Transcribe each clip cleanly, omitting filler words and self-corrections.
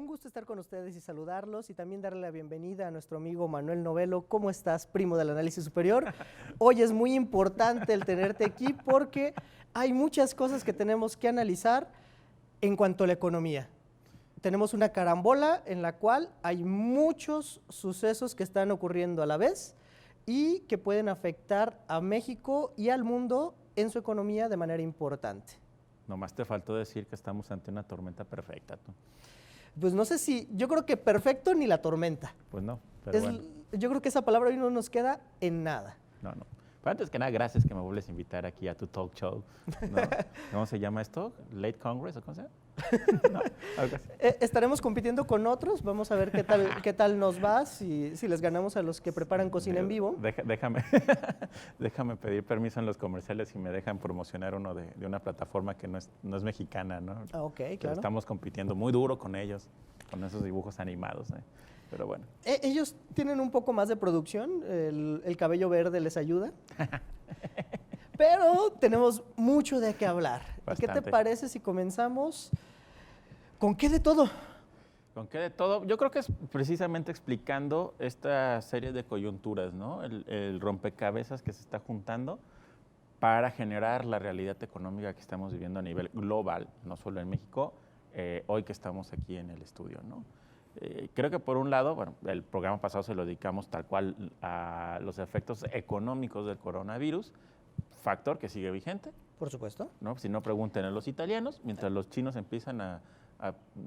Un gusto estar con ustedes y saludarlos y también darle la bienvenida a nuestro amigo Manuel Novelo. ¿Cómo estás, primo del análisis superior? Hoy es muy importante el tenerte aquí porque hay muchas cosas que tenemos que analizar en cuanto a la economía. Tenemos una carambola en la cual hay muchos sucesos que están ocurriendo a la vez y que pueden afectar a México y al mundo en su economía de manera importante. Nomás te faltó decir que estamos ante una tormenta perfecta, tú. Pues no sé si, yo creo que perfecto ni la tormenta. Pues no, pero bueno. Yo creo que esa palabra hoy no nos queda en nada. No. Pero antes que nada, gracias que me vuelves a invitar aquí a tu talk show, ¿no? ¿Cómo se llama esto? ¿Late Congress o cómo se llama? No, algo así. Estaremos compitiendo con otros, vamos a ver qué tal nos va, si les ganamos a los que preparan cocina en vivo. Déjame pedir permiso en los comerciales y me dejan promocionar uno de una plataforma que no es mexicana, ¿no? Ah, ok, Pero claro. estamos compitiendo muy duro con ellos, con esos dibujos animados, ¿eh? Pero bueno. Ellos tienen un poco más de producción, el cabello verde les ayuda. Pero tenemos mucho de qué hablar. Bastante. ¿Qué te parece si comenzamos con qué de todo? ¿Con qué de todo? Yo creo que es precisamente explicando esta serie de coyunturas, ¿no? El rompecabezas que se está juntando para generar la realidad económica que estamos viviendo a nivel global, no solo en México, hoy que estamos aquí en el estudio, ¿no? Creo que por un lado, bueno, el programa pasado se lo dedicamos tal cual a los efectos económicos del coronavirus, factor que sigue vigente. Por supuesto. ¿No? Si no, pregunten a los italianos, mientras los chinos empiezan a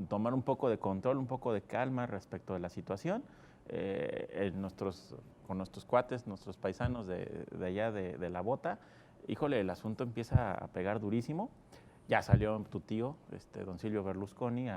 tomar un poco de control, un poco de calma respecto de la situación, con nuestros cuates, nuestros paisanos de allá de la bota, híjole, el asunto empieza a pegar durísimo. Ya salió tu tío, don Silvio Berlusconi,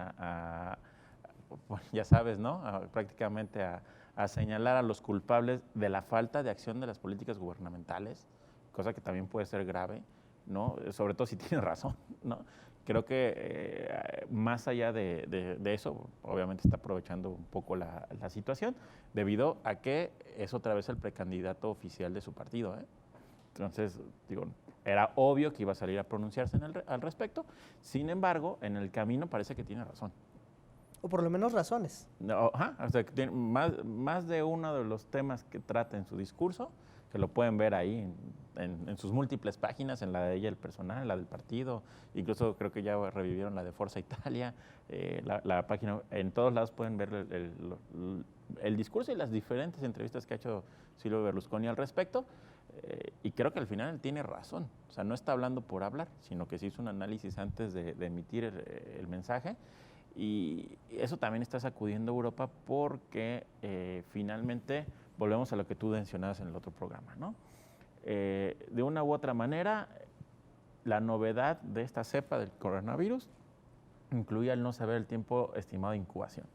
bueno, ya sabes, ¿no? Prácticamente a señalar a los culpables de la falta de acción de las políticas gubernamentales, cosa que también puede ser grave, ¿no? Sobre todo si tiene razón, ¿no? Creo que más allá de eso, obviamente está aprovechando un poco la situación, debido a que es otra vez el precandidato oficial de su partido, ¿eh? Entonces, digo, era obvio que iba a salir a pronunciarse al respecto, sin embargo, en el camino parece que tiene razón. O por lo menos razones. No, o sea, que tiene más de uno de los temas que trata en su discurso, que lo pueden ver ahí en sus múltiples páginas, en la de ella, el personal, la del partido, incluso creo que ya revivieron la de Forza Italia, la página, en todos lados pueden ver el discurso y las diferentes entrevistas que ha hecho Silvio Berlusconi al respecto, y creo que al final él tiene razón, o sea, no está hablando por hablar, sino que se hizo un análisis antes de emitir el mensaje. Y eso también está sacudiendo a Europa porque finalmente volvemos a lo que tú mencionabas en el otro programa, ¿no? De una u otra manera, la novedad de esta cepa del coronavirus incluye el no saber el tiempo estimado de incubación.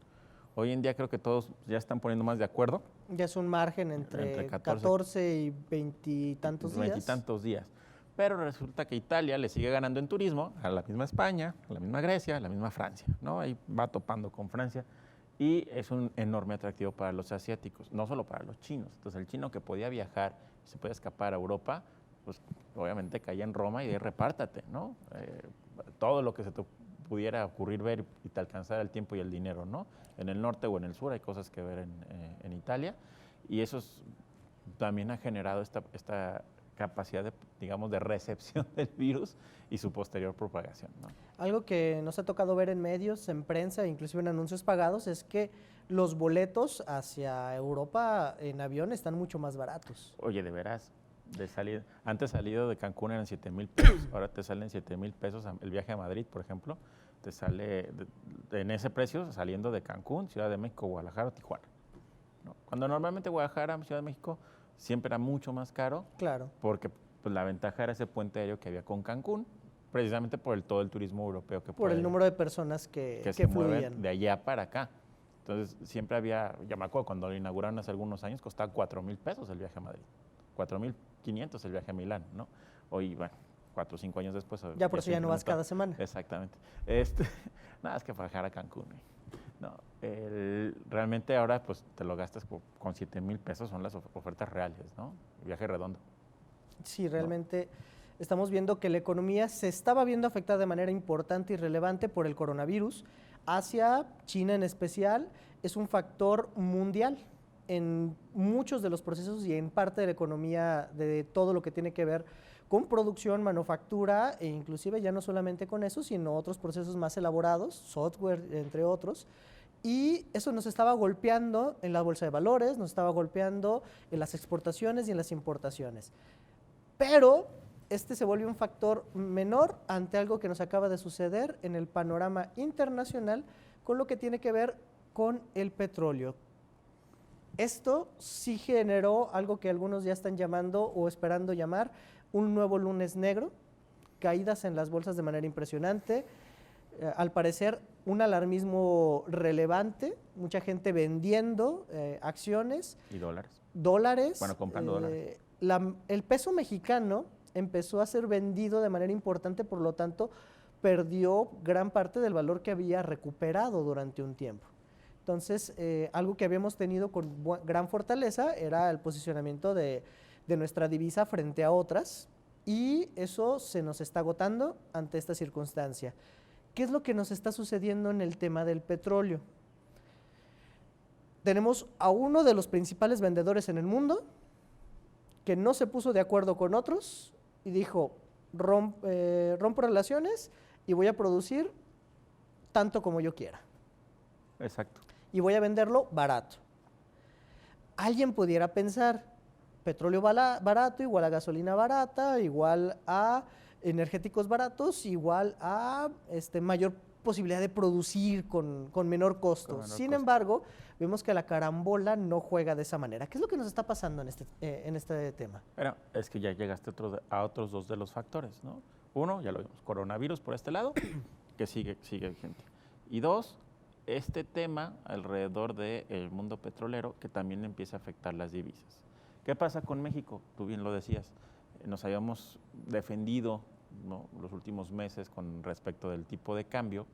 Hoy en día creo que todos ya están poniendo más de acuerdo. Ya es un margen entre 14 y 20 y tantos días. 20 y tantos días. Pero resulta que Italia le sigue ganando en turismo a la misma España, a la misma Grecia, a la misma Francia, ¿no? Ahí va topando con Francia y es un enorme atractivo para los asiáticos, no solo para los chinos. Entonces el chino que podía viajar y se podía escapar a Europa, pues obviamente caía en Roma y de ahí repártate, ¿no? Todo lo que se te pudiera ocurrir ver y te alcanzara el tiempo y el dinero, ¿no? En el norte o en el sur hay cosas que ver en Italia y eso también ha generado esta capacidad de recepción del virus y su posterior propagación, ¿no? Algo que nos ha tocado ver en medios, en prensa, inclusive en anuncios pagados, es que los boletos hacia Europa en avión están mucho más baratos. Oye, de veras, antes salido de Cancún eran 7,000 pesos, ahora te salen 7,000 pesos el viaje a Madrid, por ejemplo, te sale en ese precio saliendo de Cancún, Ciudad de México, Guadalajara o Tijuana, ¿no? Cuando normalmente Guadalajara, Ciudad de México, siempre era mucho más caro. Claro. Porque pues, la ventaja era ese puente aéreo que había con Cancún, precisamente por todo el turismo europeo que por el número de personas que se fluían mueven de allá para acá. Entonces siempre había, yo me acuerdo cuando lo inauguraron hace algunos años, costaba 4,000 pesos el viaje a Madrid, 4,500 el viaje a Milán, ¿no? Hoy, bueno, 4 o 5 años después. Ya por eso ya no vas cada semana. Exactamente. Nada, es que viajar a Cancún. No, realmente ahora pues te lo gastas con 7,000 pesos, son las ofertas reales, ¿no? Viaje redondo. Sí, realmente estamos viendo que la economía se estaba viendo afectada de manera importante y relevante por el coronavirus. Asia, China en especial, es un factor mundial en muchos de los procesos y en parte de la economía de todo lo que tiene que ver con producción, manufactura e inclusive ya no solamente con eso, sino otros procesos más elaborados, software, entre otros. Y eso nos estaba golpeando en la bolsa de valores, nos estaba golpeando en las exportaciones y en las importaciones. Pero este se volvió un factor menor ante algo que nos acaba de suceder en el panorama internacional con lo que tiene que ver con el petróleo. Esto sí generó algo que algunos ya están llamando o esperando llamar un nuevo lunes negro, caídas en las bolsas de manera impresionante, al parecer un alarmismo relevante, mucha gente vendiendo acciones. ¿Y dólares? Dólares. Bueno, comprando dólares. El peso mexicano empezó a ser vendido de manera importante, por lo tanto, perdió gran parte del valor que había recuperado durante un tiempo. Entonces, algo que habíamos tenido con gran fortaleza era el posicionamiento de nuestra divisa frente a otras, y eso se nos está agotando ante esta circunstancia. ¿Qué es lo que nos está sucediendo en el tema del petróleo? Tenemos a uno de los principales vendedores en el mundo que no se puso de acuerdo con otros y dijo, rompo relaciones y voy a producir tanto como yo quiera. Exacto. Y voy a venderlo barato. Alguien pudiera pensar, petróleo barato igual a gasolina barata, igual a energéticos baratos, igual a mayor posibilidad de producir con menor costo. Sin embargo, vemos que la carambola no juega de esa manera. ¿Qué es lo que nos está pasando en este tema? Bueno, es que ya llegaste a otros dos de los factores, ¿no? Uno, ya lo vimos, coronavirus por este lado, que sigue vigente. Y dos, este tema alrededor del mundo petrolero que también empieza a afectar las divisas. ¿Qué pasa con México? Tú bien lo decías, nos habíamos defendido, ¿no?, los últimos meses con respecto del tipo de cambio,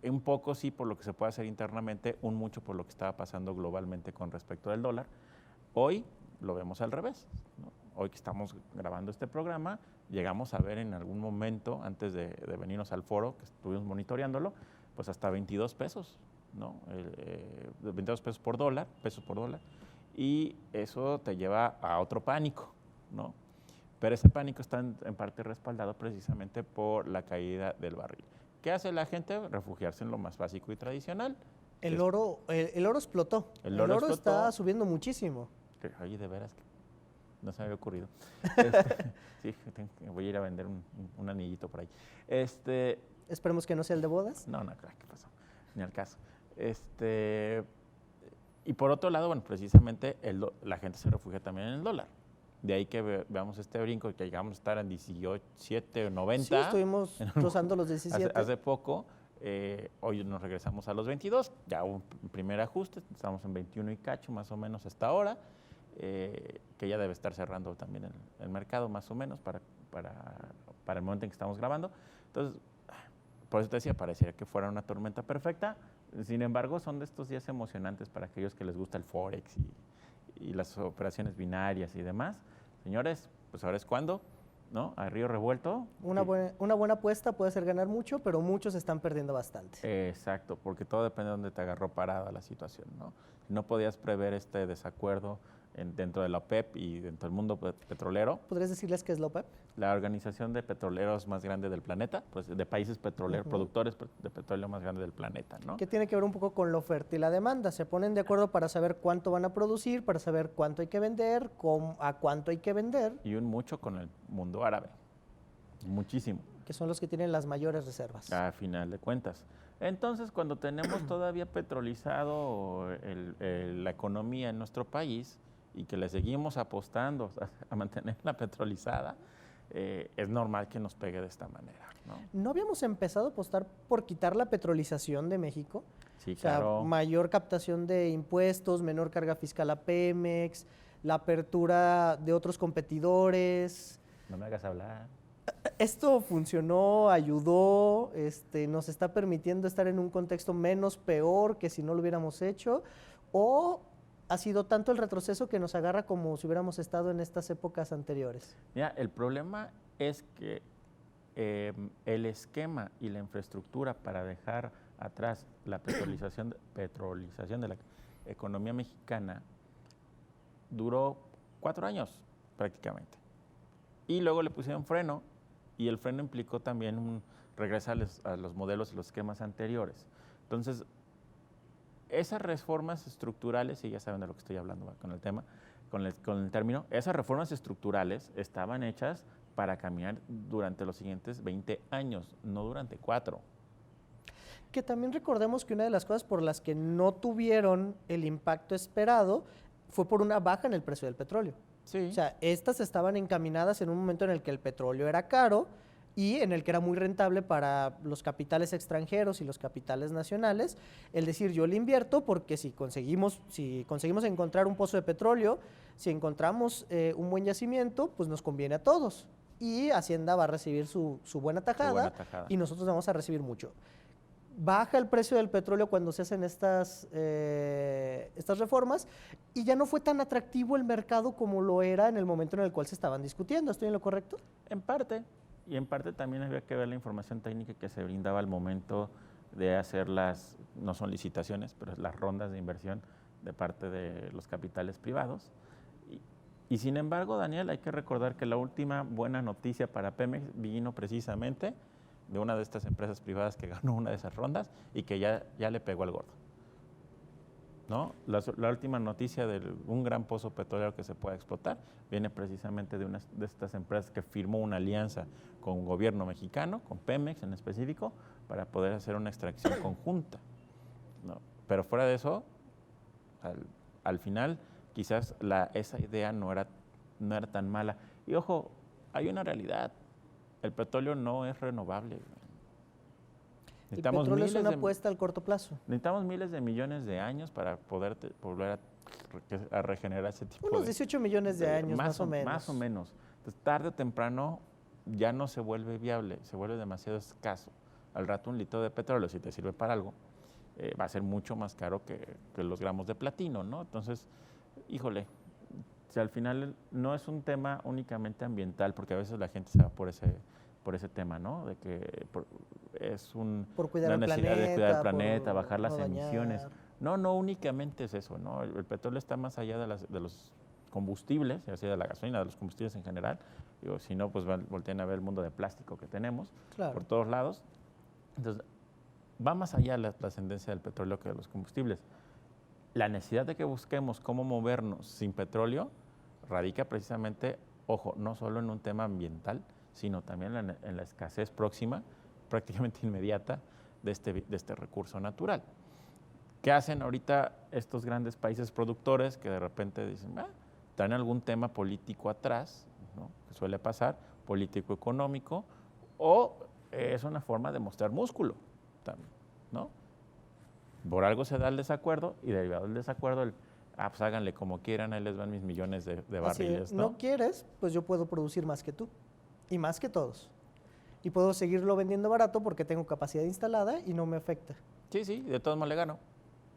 un poco sí por lo que se puede hacer internamente, un mucho por lo que estaba pasando globalmente con respecto del dólar. Hoy lo vemos al revés, ¿no? Hoy que estamos grabando este programa, llegamos a ver en algún momento, antes de venirnos al foro, que estuvimos monitoreándolo, pues hasta 22 pesos, ¿no? 22 pesos por dólar, y eso te lleva a otro pánico, ¿no? Pero ese pánico está en parte respaldado precisamente por la caída del barril. ¿Qué hace la gente? Refugiarse en lo más básico y tradicional. El oro explotó. El oro está subiendo muchísimo. Oye, de veras que no se me había ocurrido. Sí, voy a ir a vender un anillito por ahí. Esperemos que no sea el de bodas. No, ¿qué pasó? Ni al caso. Y por otro lado, bueno, precisamente la gente se refugia también en el dólar. De ahí que veamos este brinco, que llegamos a estar en 17 o 90. Sí, estuvimos rozando los 17. Hace poco, hoy nos regresamos a los 22, ya hubo un primer ajuste, estamos en 21 y cacho más o menos hasta ahora, que ya debe estar cerrando también el mercado más o menos para el momento en que estamos grabando. Entonces, por eso te decía, pareciera que fuera una tormenta perfecta, sin embargo, son de estos días emocionantes para aquellos que les gusta el Forex y las operaciones binarias y demás. Señores, pues ahora es cuando, ¿no? A río revuelto. Una buena apuesta puede ser ganar mucho, pero muchos están perdiendo bastante. Exacto, porque todo depende de dónde te agarró parada la situación, ¿no? Si no podías prever este desacuerdo dentro de la OPEP y dentro del mundo petrolero. ¿Podrías decirles qué es la OPEP? La organización de petroleros más grande del planeta, pues de países petroleros, productores de petróleo más grande del planeta, ¿no? Que tiene que ver un poco con la oferta y la demanda. Se ponen de acuerdo para saber cuánto van a producir, para saber cuánto hay que vender, a cuánto hay que vender. Y mucho con el mundo árabe, muchísimo. Que son los que tienen las mayores reservas. A final de cuentas. Entonces, cuando tenemos todavía petrolizado la economía en nuestro país y que le seguimos apostando a mantenerla petrolizada, es normal que nos pegue de esta manera, ¿no? ¿No habíamos empezado a apostar por quitar la petrolización de México? Sí, claro. O sea, mayor captación de impuestos, menor carga fiscal a Pemex, la apertura de otros competidores. No me hagas hablar. Esto funcionó, ayudó, nos está permitiendo estar en un contexto menos peor que si no lo hubiéramos hecho, o ha sido tanto el retroceso que nos agarra como si hubiéramos estado en estas épocas anteriores. Mira, el problema es que el esquema y la infraestructura para dejar atrás la petrolización de la economía mexicana duró 4 años prácticamente. Y luego le pusieron freno, y el freno implicó también regresar a los modelos y los esquemas anteriores. Entonces, esas reformas estructurales, y ya saben de lo que estoy hablando con el tema, con el término, esas reformas estructurales estaban hechas para caminar durante los siguientes 20 años, no durante 4. Que también recordemos que una de las cosas por las que no tuvieron el impacto esperado fue por una baja en el precio del petróleo. Sí. O sea, estas estaban encaminadas en un momento en el que el petróleo era caro y en el que era muy rentable para los capitales extranjeros y los capitales nacionales, el decir yo le invierto porque si conseguimos encontrar un pozo de petróleo, si encontramos un buen yacimiento, pues nos conviene a todos y Hacienda va a recibir su buena tajada y nosotros vamos a recibir mucho. Baja el precio del petróleo cuando se hacen estas reformas y ya no fue tan atractivo el mercado como lo era en el momento en el cual se estaban discutiendo. ¿Estoy en lo correcto? En parte, y en parte también había que ver la información técnica que se brindaba al momento de hacer no son licitaciones, pero las rondas de inversión de parte de los capitales privados. Y sin embargo, Daniel, hay que recordar que la última buena noticia para Pemex vino precisamente de una de estas empresas privadas que ganó una de esas rondas y que ya le pegó al gordo, ¿no? La última noticia de un gran pozo petrolero que se pueda explotar viene precisamente de una de estas empresas que firmó una alianza con un gobierno mexicano, con Pemex en específico, para poder hacer una extracción conjunta, ¿no? Pero fuera de eso, al final quizás esa idea no era tan mala. Y ojo, hay una realidad. El petróleo no es renovable. El petróleo es una apuesta al corto plazo. Necesitamos miles de millones de años para poder volver a regenerar ese tipo Unos 18 millones de años, más o menos. Más o menos. Entonces, tarde o temprano ya no se vuelve viable, se vuelve demasiado escaso. Al rato un litro de petróleo, si te sirve para algo, va a ser mucho más caro que los gramos de platino, ¿no? Entonces, híjole, si al final no es un tema únicamente ambiental, porque a veces la gente se va por ese tema, ¿no? De que es por cuidar una necesidad de cuidar el planeta, bajar las no emisiones. No únicamente es eso, ¿no? El petróleo está más allá de los combustibles, ya sea de la gasolina, de los combustibles en general. Digo, si no, pues volteen a ver el mundo de plástico que tenemos por todos lados. Entonces, va más allá la trascendencia del petróleo que de los combustibles. La necesidad de que busquemos cómo movernos sin petróleo radica precisamente, ojo, no solo en un tema ambiental, sino también en la escasez próxima, prácticamente inmediata, de este recurso natural. ¿Qué hacen ahorita estos grandes países productores que de repente dicen, traen algún tema político atrás, ¿no? Que suele pasar, político-económico, o es una forma de mostrar músculo también, ¿no? Por algo se da el desacuerdo y derivado del desacuerdo, pues háganle como quieran, ahí les van mis millones de barriles, ¿no? No quieres, pues yo puedo producir más que tú y más que todos. Y puedo seguirlo vendiendo barato porque tengo capacidad instalada y no me afecta. Sí, de todos modos le gano.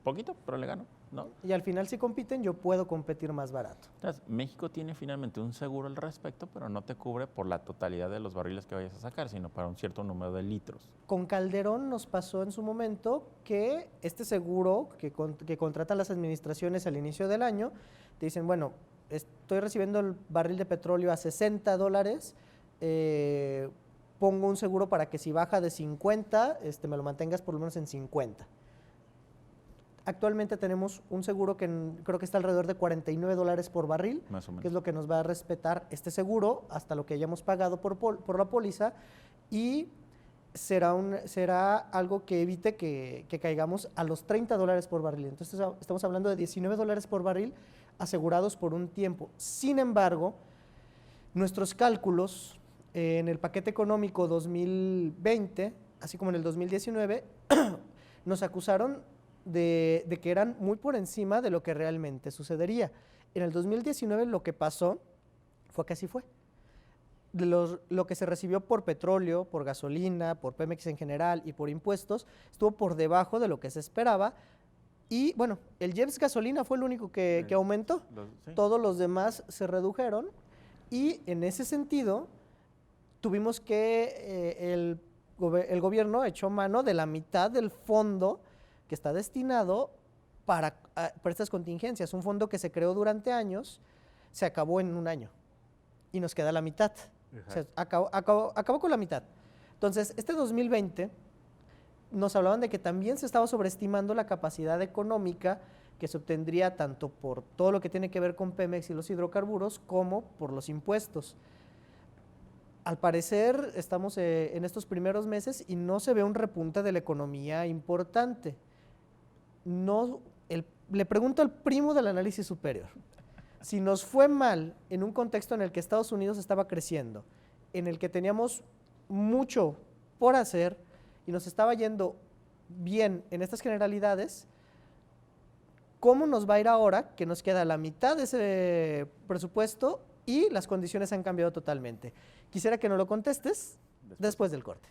Poquito, pero le gano, ¿no? Y al final si compiten, yo puedo competir más barato. Entonces, México tiene finalmente un seguro al respecto, pero no te cubre por la totalidad de los barriles que vayas a sacar, sino para un cierto número de litros. Con Calderón nos pasó en su momento que este seguro que contratan las administraciones al inicio del año, te dicen, bueno, estoy recibiendo el barril de petróleo a $60, pongo un seguro para que si baja de 50, me lo mantengas por lo menos en 50. Actualmente tenemos un seguro que creo que está alrededor de $49 por barril, más o menos, que es lo que nos va a respetar este seguro hasta lo que hayamos pagado por la póliza, y será algo que evite que caigamos a los $30 por barril. Entonces estamos hablando de $19 por barril asegurados por un tiempo. Sin embargo, nuestros cálculos en el paquete económico 2020, así como en el 2019, nos acusaron de que eran muy por encima de lo que realmente sucedería. En el 2019 lo que pasó fue que así fue. Lo que se recibió por petróleo, por gasolina, por Pemex en general y por impuestos, estuvo por debajo de lo que se esperaba. Y bueno, el IEPS gasolina fue el único que aumentó. Todos los demás se redujeron y en ese sentido, tuvimos que el gobierno echó mano de la mitad del fondo que está destinado para estas contingencias. Un fondo que se creó durante años, se acabó en un año y nos queda la mitad. O sea, acabó con la mitad. Entonces, este 2020 nos hablaban de que también se estaba sobreestimando la capacidad económica que se obtendría tanto por todo lo que tiene que ver con Pemex y los hidrocarburos como por los impuestos. Al parecer estamos en estos primeros meses y no se ve un repunte de la economía importante. Le pregunto al primo del análisis superior, si nos fue mal en un contexto en el que Estados Unidos estaba creciendo, en el que teníamos mucho por hacer y nos estaba yendo bien en estas generalidades, ¿cómo nos va a ir ahora que nos queda la mitad de ese presupuesto y las condiciones han cambiado totalmente? Quisiera que nos lo contestes después del corte.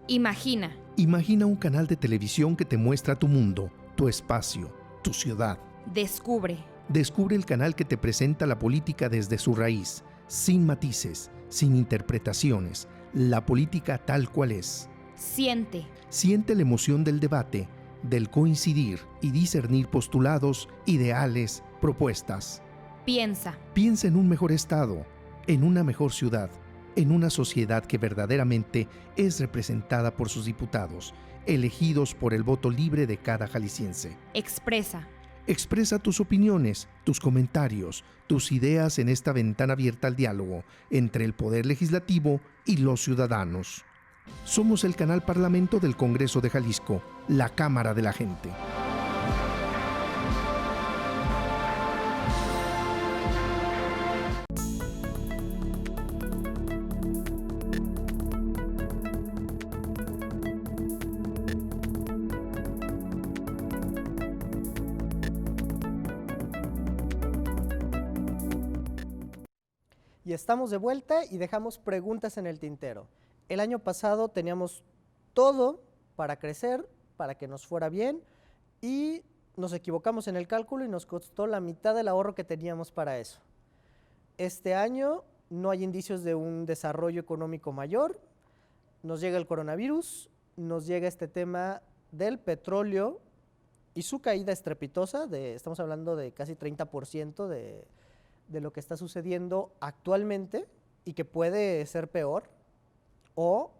Imagina. Imagina un canal de televisión que te muestra tu mundo, tu espacio, tu ciudad. Descubre. Descubre el canal que te presenta la política desde su raíz, sin matices, sin interpretaciones, la política tal cual es. Siente. Siente la emoción del debate, del coincidir y discernir postulados, ideales, propuestas. Piensa. Piensa en un mejor estado, en una mejor ciudad, en una sociedad que verdaderamente es representada por sus diputados, elegidos por el voto libre de cada jalisciense. Expresa. Expresa tus opiniones, tus comentarios, tus ideas en esta ventana abierta al diálogo entre el Poder Legislativo y los ciudadanos. Somos el canal Parlamento del Congreso de Jalisco, la Cámara de la Gente. Y estamos de vuelta y dejamos preguntas en el tintero. El año pasado teníamos todo para crecer, para que nos fuera bien, y nos equivocamos en el cálculo y nos costó la mitad del ahorro que teníamos para eso. Este año no hay indicios de un desarrollo económico mayor, nos llega el coronavirus, nos llega este tema del petróleo y su caída estrepitosa, estamos hablando de casi 30% de lo que está sucediendo actualmente y que puede ser peor, o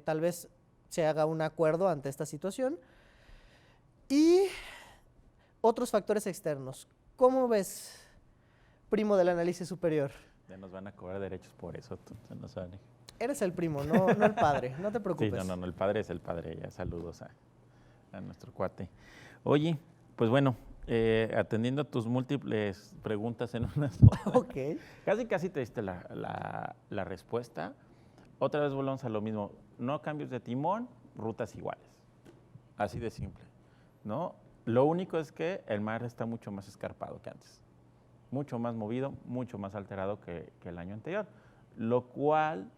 tal vez se haga un acuerdo ante esta situación. Y otros factores externos. ¿Cómo ves, primo del análisis superior? Ya nos van a cobrar derechos por eso, se nos van. Eres el primo, no el padre, no te preocupes. Sí, no, el padre es el padre, ya saludos a nuestro cuate. Oye, pues bueno, atendiendo a tus múltiples preguntas en una sola, Ok. casi te diste la respuesta. Otra vez volvemos a lo mismo, no cambios de timón, rutas iguales, así de simple, ¿no? Lo único es que el mar está mucho más escarpado que antes, mucho más movido, mucho más alterado que el año anterior, lo cual,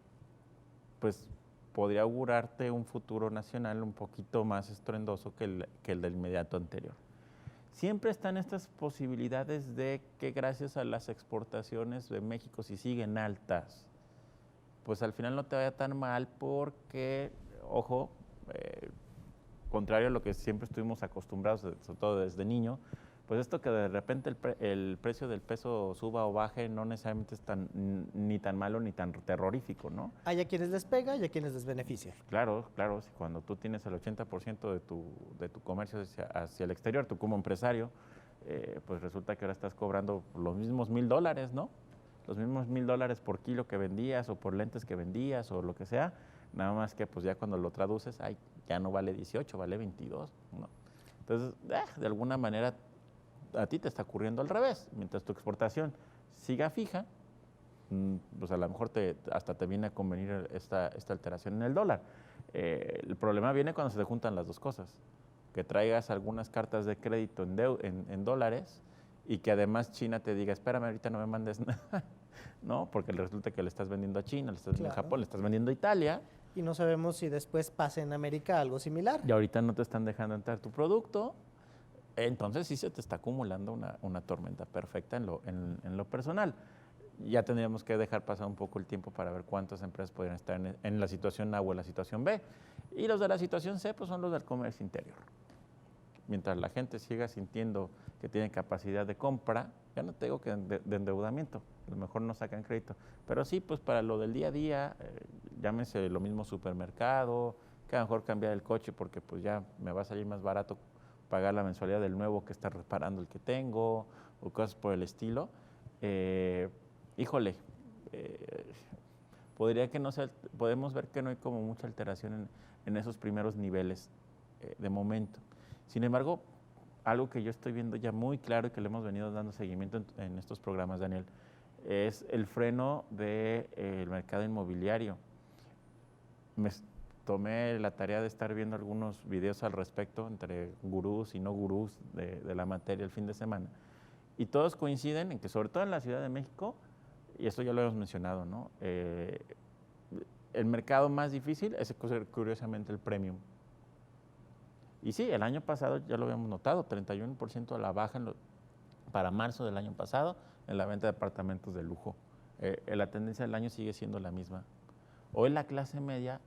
pues, podría augurarte un futuro nacional un poquito más estruendoso que el del inmediato anterior. Siempre están estas posibilidades de que gracias a las exportaciones de México, si siguen altas, pues al final no te vaya tan mal porque, ojo, contrario a lo que siempre estuvimos acostumbrados, sobre todo desde niño, pues esto que de repente el precio del peso suba o baje no necesariamente es ni tan malo ni tan terrorífico, ¿no? Hay a quienes les pega y a quienes les beneficia. Claro, si cuando tú tienes el 80% de tu comercio hacia el exterior, tú como empresario, pues resulta que ahora estás cobrando los mismos $1,000, ¿no? Los mismos $1,000 por kilo que vendías o por lentes que vendías o lo que sea, nada más que pues ya cuando lo traduces, ya no vale 18, vale 22, ¿no? Entonces, de alguna manera a ti te está ocurriendo al revés. Mientras tu exportación siga fija, pues a lo mejor hasta te viene a convenir esta alteración en el dólar. El problema viene cuando se te juntan las dos cosas, que traigas algunas cartas de crédito en dólares y que además China te diga, espérame, ahorita no me mandes nada, ¿no? Porque resulta que le estás vendiendo a China, le estás vendiendo a Japón, le estás vendiendo a Italia. Y no sabemos si después pasa en América algo similar. Y ahorita no te están dejando entrar tu producto. Entonces sí se te está acumulando una tormenta perfecta en lo personal. Ya tendríamos que dejar pasar un poco el tiempo para ver cuántas empresas podrían estar en la situación A o en la situación B. Y los de la situación C pues son los del comercio interior. Mientras la gente siga sintiendo que tiene capacidad de compra, ya no te digo que de endeudamiento, a lo mejor no sacan crédito, pero sí, pues para lo del día a día, llámese lo mismo supermercado, que a lo mejor cambiar el coche porque pues ya me va a salir más barato pagar la mensualidad del nuevo que está reparando el que tengo, o cosas por el estilo. Híjole, podemos ver que no hay como mucha alteración en esos primeros niveles de momento. Sin embargo, algo que yo estoy viendo ya muy claro y que le hemos venido dando seguimiento en estos programas, Daniel, es el freno del mercado inmobiliario. Me tomé la tarea de estar viendo algunos videos al respecto entre gurús y no gurús de la materia el fin de semana, y todos coinciden en que, sobre todo en la Ciudad de México, y esto ya lo hemos mencionado, ¿no? El mercado más difícil es curiosamente el premium. Y sí, el año pasado ya lo habíamos notado, 31% a la baja para marzo del año pasado en la venta de departamentos de lujo. La tendencia del año sigue siendo la misma. Hoy la clase media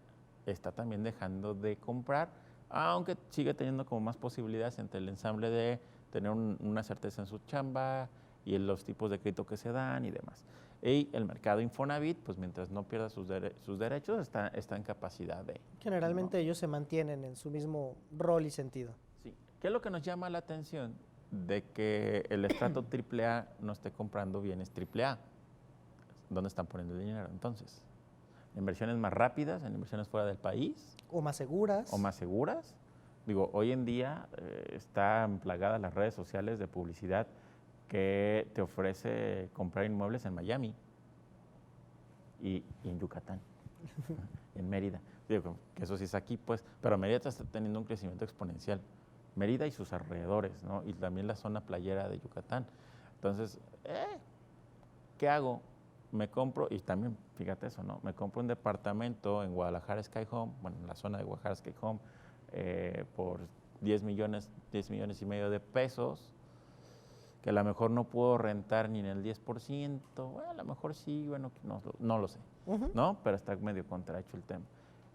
está también dejando de comprar, aunque sigue teniendo como más posibilidades entre el ensamble de tener una certeza en su chamba y en los tipos de crédito que se dan y demás. Y el mercado Infonavit, pues mientras no pierda sus derechos, está en capacidad de... Generalmente, ¿no?, ellos se mantienen en su mismo rol y sentido. Sí. ¿Qué es lo que nos llama la atención? De que el estrato AAA no esté comprando bienes AAA. ¿Dónde están poniendo el dinero entonces? ¿En inversiones más rápidas, en inversiones fuera del país? ¿O más seguras? ¿O más seguras? Digo, hoy en día están plagadas las redes sociales de publicidad que te ofrece comprar inmuebles en Miami y en Yucatán, en Mérida. Digo, que eso sí es aquí, pues, pero Mérida está teniendo un crecimiento exponencial. Mérida y sus alrededores, ¿no? Y también la zona playera de Yucatán. Entonces, ¿qué hago? Me compro, y también, fíjate eso, ¿no? Me compro un departamento en Guadalajara Sky Home, bueno, en la zona de Guadalajara Sky Home, por 10 millones y medio de pesos, que a lo mejor no puedo rentar ni en el 10%, bueno, a lo mejor sí, bueno, no lo sé, ¿no? Pero está medio contrahecho el tema.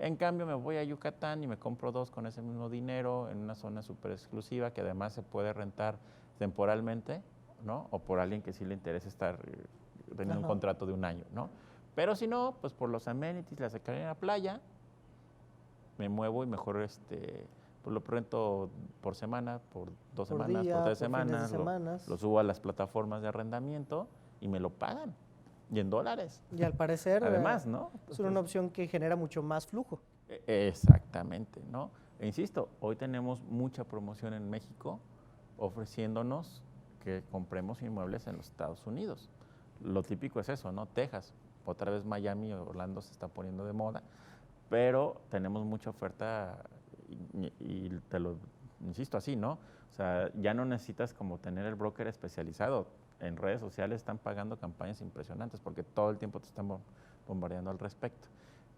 En cambio, me voy a Yucatán y me compro 2 con ese mismo dinero en una zona súper exclusiva que además se puede rentar temporalmente, ¿no? O por alguien que sí le interesa estar teniendo un contrato de 1 año, ¿no? Pero si no, pues por los amenities, la cercanía a la playa, me muevo y mejor pues lo rento por semana, por 2 semanas, día, por 3 por fines de semanas, semanas. lo subo a las plataformas de arrendamiento y me lo pagan. Y en dólares. Y al parecer, Además, ¿no? es una opción que genera mucho más flujo. Exactamente, ¿no? E insisto, hoy tenemos mucha promoción en México ofreciéndonos que compremos inmuebles en los Estados Unidos. Lo típico es eso, ¿no? Texas, otra vez Miami, Orlando se está poniendo de moda, pero tenemos mucha oferta y te lo insisto así, ¿no? O sea, ya no necesitas como tener el broker especializado. En redes sociales están pagando campañas impresionantes porque todo el tiempo te están bombardeando al respecto.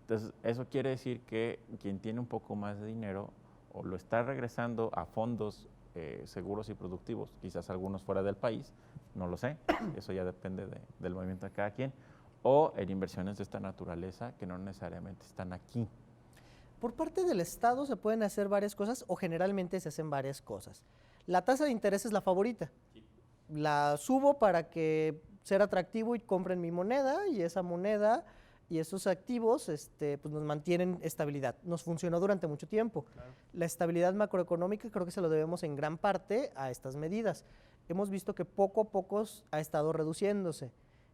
Entonces, eso quiere decir que quien tiene un poco más de dinero o lo está regresando a fondos seguros y productivos, quizás algunos fuera del país, no lo sé, eso ya depende del movimiento de cada quien, o en inversiones de esta naturaleza que no necesariamente están aquí. Por parte del Estado se pueden hacer varias cosas o generalmente se hacen varias cosas. La tasa de interés es la favorita. La subo para que sea atractivo y compren mi moneda y esa moneda y esos activos pues nos mantienen estabilidad. Nos funcionó durante mucho tiempo. Claro. La estabilidad macroeconómica creo que se lo debemos en gran parte a estas medidas. Hemos visto que poco a poco ha estado reduciéndose.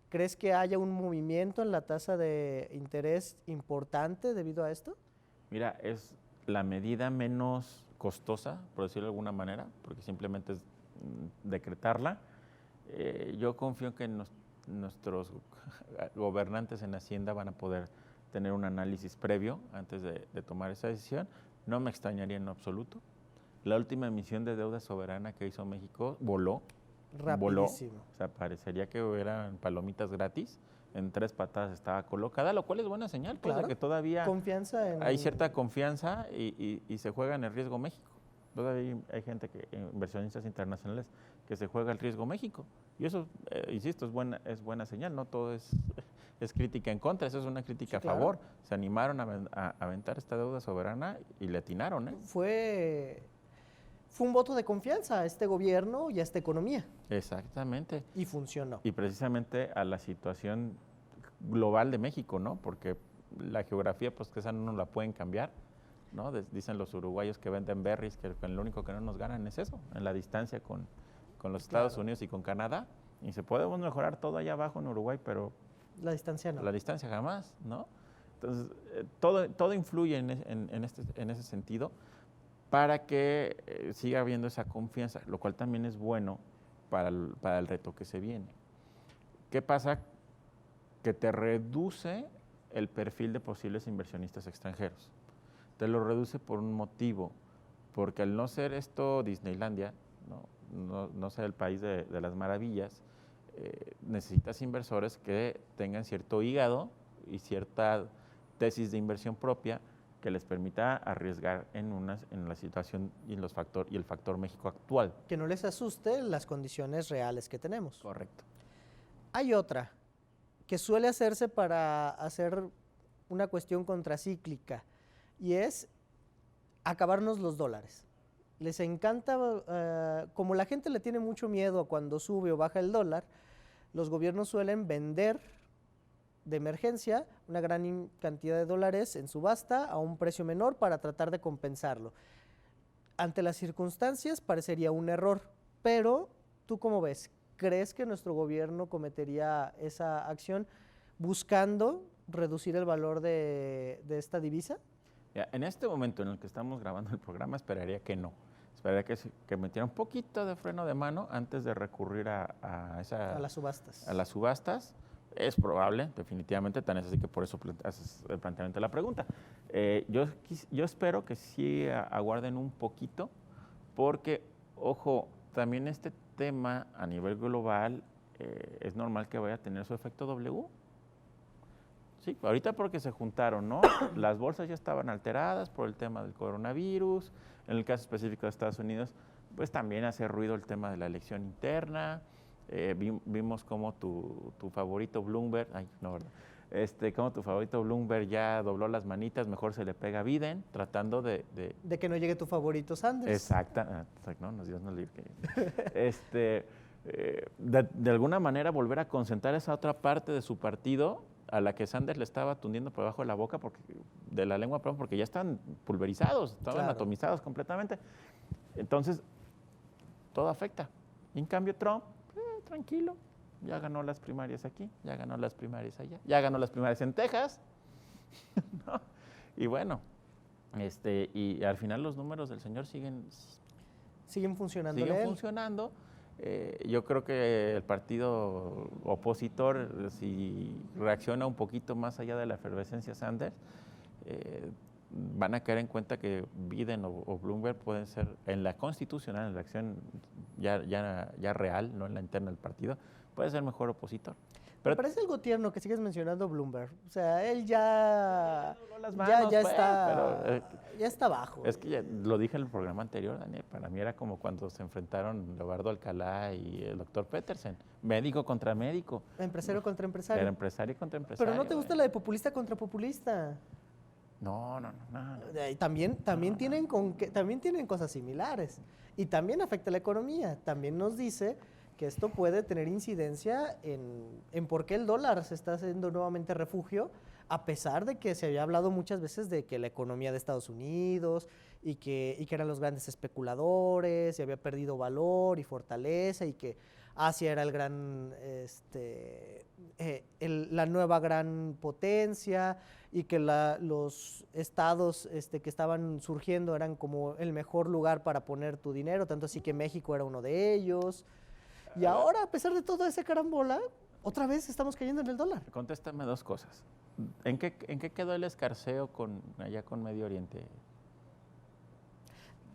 ¿Crees que haya un movimiento en la tasa de interés importante debido a esto? Mira, es la medida menos costosa, por decirlo de alguna manera, porque simplemente es decretarla. Yo confío que nuestros gobernantes en Hacienda van a poder tener un análisis previo antes de tomar esa decisión. No me extrañaría en lo absoluto. La última emisión de deuda soberana que hizo México voló. Rapidísimo. Voló. O sea, parecería que eran palomitas gratis. En 3 patadas estaba colocada, lo cual es buena señal, pues, claro, de que todavía hay cierta confianza y se juega en el riesgo México. Todavía hay gente, inversionistas internacionales, que se juega el riesgo México. Y eso, insisto, es buena señal, no todo es crítica en contra, eso es una crítica a favor. Se animaron a aventar esta deuda soberana y le atinaron. Fue un voto de confianza a este gobierno y a esta economía. Exactamente. Y funcionó. Y precisamente a la situación global de México, ¿no? Porque la geografía, pues que esa no la pueden cambiar, ¿no? Dicen los uruguayos que venden berries que lo único que no nos ganan es eso, en la distancia con los Estados Unidos y con Canadá. Y se podemos mejorar todo allá abajo en Uruguay, pero la distancia no. La distancia jamás, ¿no? Entonces, todo influye en ese sentido para que siga habiendo esa confianza, lo cual también es bueno para el reto que se viene. ¿Qué pasa? Que te reduce el perfil de posibles inversionistas extranjeros. Te lo reduce por un motivo, porque al no ser esto Disneylandia, no ser el país de las maravillas, necesitas inversores que tengan cierto hígado y cierta tesis de inversión propia que les permita arriesgar en la situación y el factor México actual. Que no les asuste las condiciones reales que tenemos. Correcto. Hay otra que suele hacerse para hacer una cuestión contracíclica y es acabarnos los dólares. Les encanta, como la gente le tiene mucho miedo cuando sube o baja el dólar, los gobiernos suelen vender de emergencia una gran cantidad de dólares en subasta a un precio menor para tratar de compensarlo. Ante las circunstancias parecería un error, pero ¿tú cómo ves? ¿Crees que nuestro gobierno cometería esa acción buscando reducir el valor de esta divisa? Ya, en este momento en el que estamos grabando el programa esperaría que no. Esperaría que metiera un poquito de freno de mano antes de recurrir a las subastas. A las subastas. Es probable, definitivamente, tan es así que por eso haces el planteamiento de la pregunta. Yo espero que sí aguarden un poquito, porque, ojo, también este tema a nivel global es normal que vaya a tener su efecto W. Sí, ahorita porque se juntaron, ¿no? Las bolsas ya estaban alteradas por el tema del coronavirus. En el caso específico de Estados Unidos, pues también hace ruido el tema de la elección interna. Vimos cómo tu favorito Bloomberg, como tu favorito Bloomberg ya dobló las manitas, mejor se le pega a Biden, tratando de De que no llegue tu favorito Sanders. exacta, no, Dios no libre. De alguna manera volver a concentrar esa otra parte de su partido a la que Sanders le estaba tundiendo por debajo de la boca, de la lengua, porque ya están pulverizados, estaban Claro. atomizados completamente. Entonces, todo afecta. En cambio, Trump, tranquilo, ya ganó las primarias aquí, ya ganó las primarias allá, ya ganó las primarias en Texas. ¿No? Y bueno, y al final los números del señor siguen Funcionando. funcionando. Yo creo que el partido opositor, si reacciona un poquito más allá de la efervescencia Sanders, van a caer en cuenta que Biden o Bloomberg pueden ser, en la constitucional, en la acción ya real, no en la interna del partido, puede ser mejor opositor. Me parece algo tierno que sigues mencionando Bloomberg. O sea, él ya las manos, ya pues, está, pero, ya está abajo. Es que ya lo dije en el programa anterior, Daniel, para mí era como cuando se enfrentaron Leobardo Alcalá y el doctor Petersen, médico contra médico. Empresario contra empresario. Era empresario contra empresario. Pero ¿no te gusta la de populista contra populista? No. También tienen cosas similares. Y también afecta la economía. También nos dice que esto puede tener incidencia en por qué el dólar se está haciendo nuevamente refugio, a pesar de que se había hablado muchas veces de que la economía de Estados Unidos y que eran los grandes especuladores y había perdido valor y fortaleza y que Asia era el gran, la nueva gran potencia y que los estados que estaban surgiendo eran como el mejor lugar para poner tu dinero, tanto así que México era uno de ellos. Y ahora, a pesar de toda esa carambola, otra vez estamos cayendo en el dólar. Contéstame dos cosas. ¿En qué quedó el escarceo allá con Medio Oriente?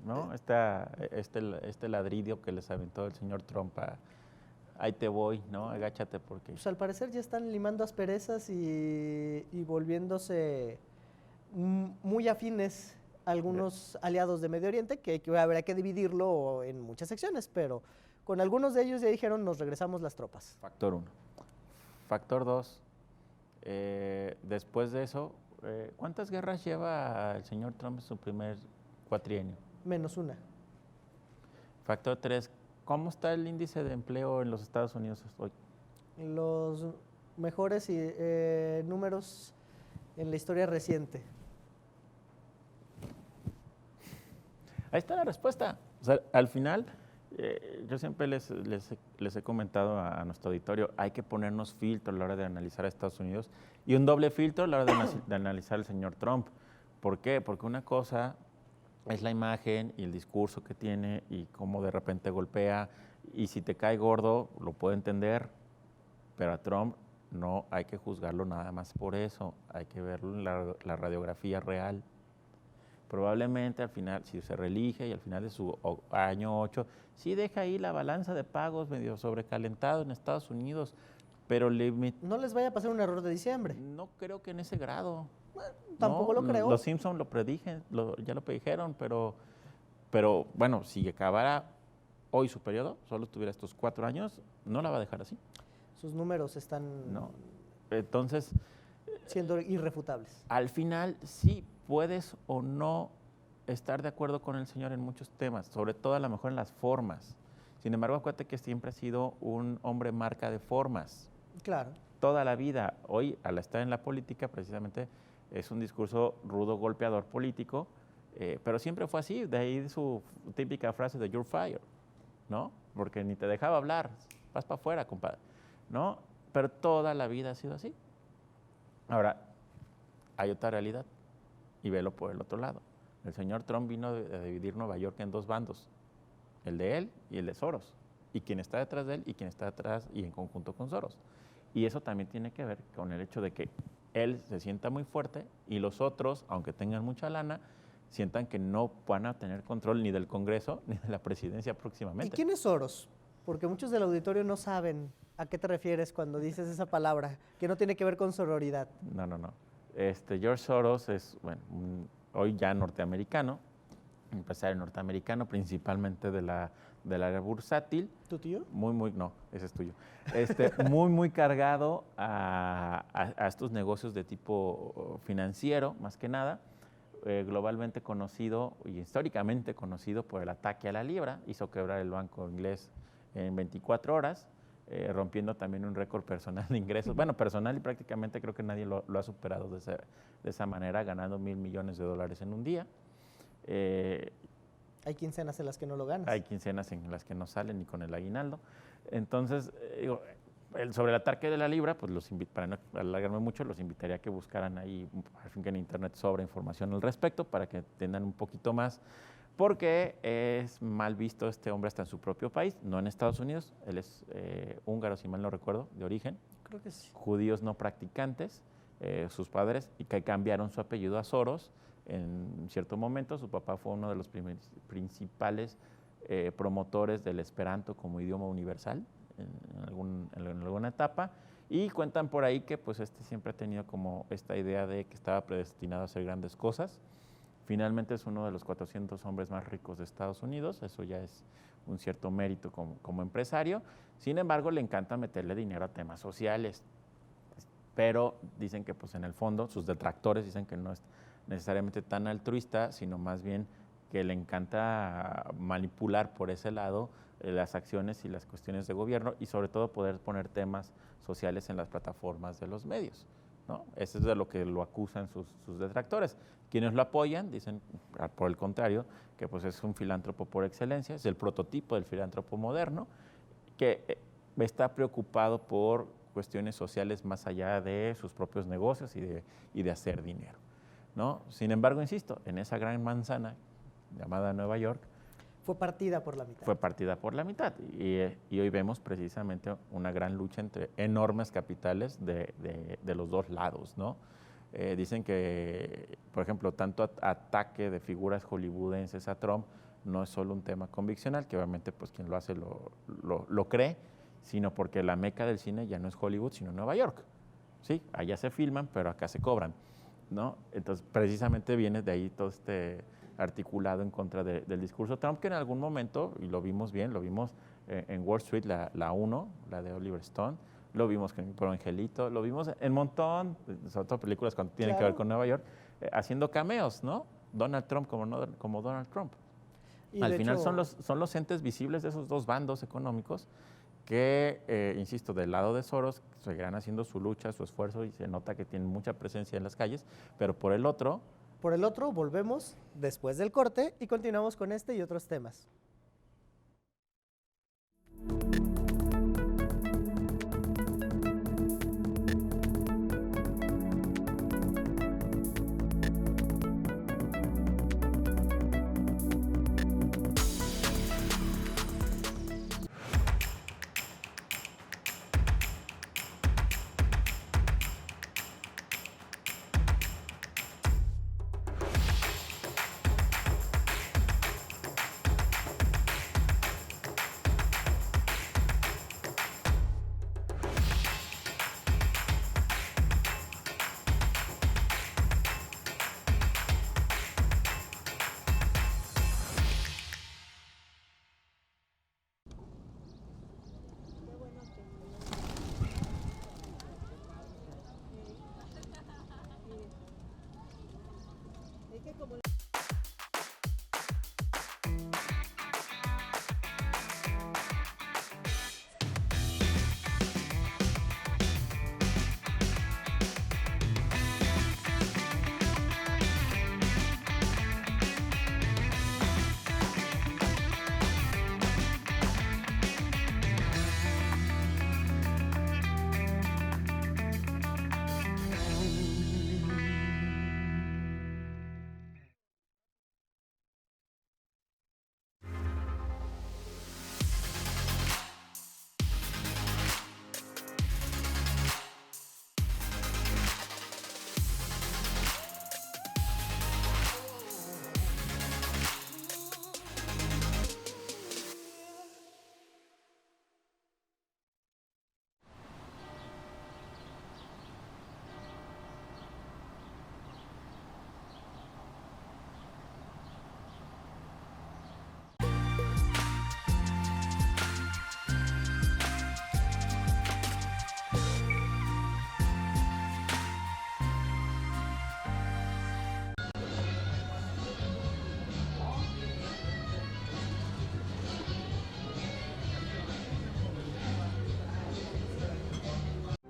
¿No? Este ladrillo que les aventó el señor Trump ahí te voy, ¿no? Agáchate porque... Pues al parecer ya están limando asperezas y volviéndose muy afines algunos aliados de Medio Oriente, que habrá que dividirlo en muchas secciones, pero con algunos de ellos ya dijeron nos regresamos las tropas. Factor 1. Factor 2, después de eso, ¿cuántas guerras lleva el señor Trump en su primer cuatrienio? Menos una. Factor 3, ¿cómo está el índice de empleo en los Estados Unidos hoy? Los mejores números en la historia reciente. Ahí está la respuesta. O sea, al final, yo siempre les he comentado a nuestro auditorio, hay que ponernos filtro a la hora de analizar a Estados Unidos y un doble filtro a la hora de analizar al señor Trump. ¿Por qué? Porque una cosa es la imagen y el discurso que tiene y cómo de repente golpea, y si te cae gordo lo puedo entender, pero a Trump no hay que juzgarlo nada más por eso, hay que verlo en la radiografía real. Probablemente al final, si se reelige y al final de su año 8, sí deja ahí la balanza de pagos medio sobrecalentado en Estados Unidos, pero no les vaya a pasar un error de diciembre. No creo que en ese grado. Tampoco lo creo. Los Simpsons ya lo predijeron, pero bueno, si acabara hoy su periodo, solo tuviera estos 4 años, no la va a dejar así. Sus números están Entonces, siendo irrefutables. Al final, sí puedes o no estar de acuerdo con el señor en muchos temas, sobre todo a lo mejor en las formas. Sin embargo, acuérdate que siempre ha sido un hombre marca de formas. Claro. Toda la vida. Hoy, al estar en la política, precisamente es un discurso rudo, golpeador político, pero siempre fue así. De ahí su típica frase de "you're fired", ¿no? Porque ni te dejaba hablar, vas para afuera, compadre, ¿no? Pero toda la vida ha sido así. Ahora, hay otra realidad, y velo por el otro lado. El señor Trump vino a dividir Nueva York en 2 bandos, el de él y el de Soros, y quien está detrás de él y quien está detrás y en conjunto con Soros. Y eso también tiene que ver con el hecho de que él se sienta muy fuerte y los otros, aunque tengan mucha lana, sientan que no van a tener control ni del Congreso ni de la presidencia próximamente. ¿Y quién es Soros? Porque muchos del auditorio no saben a qué te refieres cuando dices esa palabra, que no tiene que ver con sororidad. No. George Soros es, hoy ya norteamericano, empresario norteamericano, principalmente de la del área bursátil. ¿Tu tío? No, ese es tuyo. Muy cargado a estos negocios de tipo financiero, más que nada, globalmente conocido y históricamente conocido por el ataque a la libra. Hizo quebrar el banco inglés en 24 horas, rompiendo también un récord personal de ingresos. Bueno, personal, y prácticamente creo que nadie lo ha superado de esa manera, ganando $1,000 millones en un día. Hay quincenas en las que no lo ganas. Hay quincenas en las que no salen ni con el aguinaldo. Entonces, sobre el ataque de la libra, pues para no alargarme mucho, los invitaría a que buscaran ahí, al fin que en internet sobra información al respecto, para que entiendan un poquito más, porque es mal visto este hombre hasta en su propio país, no en Estados Unidos. Él es húngaro, si mal no recuerdo, de origen. Creo que sí. Judíos no practicantes, sus padres, y que cambiaron su apellido a Soros en cierto momento. Su papá fue uno de los principales promotores del Esperanto como idioma universal en alguna etapa, y cuentan por ahí que pues siempre ha tenido como esta idea de que estaba predestinado a hacer grandes cosas. Finalmente es uno de los 400 hombres más ricos de Estados Unidos, eso ya es un cierto mérito como empresario. Sin embargo, le encanta meterle dinero a temas sociales, pero dicen que pues en el fondo, sus detractores dicen que no es necesariamente tan altruista, sino más bien que le encanta manipular por ese lado las acciones y las cuestiones de gobierno, y sobre todo poder poner temas sociales en las plataformas de los medios, ¿no? Eso es de lo que lo acusan sus detractores. Quienes lo apoyan dicen, por el contrario, que pues es un filántropo por excelencia, es el prototipo del filántropo moderno, que está preocupado por cuestiones sociales más allá de sus propios negocios y de hacer dinero, ¿no? Sin embargo, insisto, en esa gran manzana llamada Nueva York, fue partida por la mitad. Fue partida por la mitad, y hoy vemos precisamente una gran lucha entre enormes capitales de los dos lados, ¿no? Dicen que, por ejemplo, tanto ataque de figuras hollywoodenses a Trump no es solo un tema conviccional, que obviamente pues quien lo hace lo cree, sino porque la meca del cine ya no es Hollywood, sino Nueva York. Sí, allá se filman, pero acá se cobran, ¿no? Entonces, precisamente viene de ahí todo articulado en contra del discurso Trump, que en algún momento, y lo vimos bien, lo vimos en Wall Street, la 1, la de Oliver Stone, lo vimos en Pro Angelito, lo vimos en un montón, sobre todo películas que tienen que ver con Nueva York, haciendo cameos, ¿no? Donald Trump como Donald Trump. Al final son los entes visibles de esos dos bandos económicos que, insisto, del lado de Soros seguirán haciendo su lucha, su esfuerzo, y se nota que tienen mucha presencia en las calles, pero por el otro, volvemos después del corte y continuamos con este y otros temas.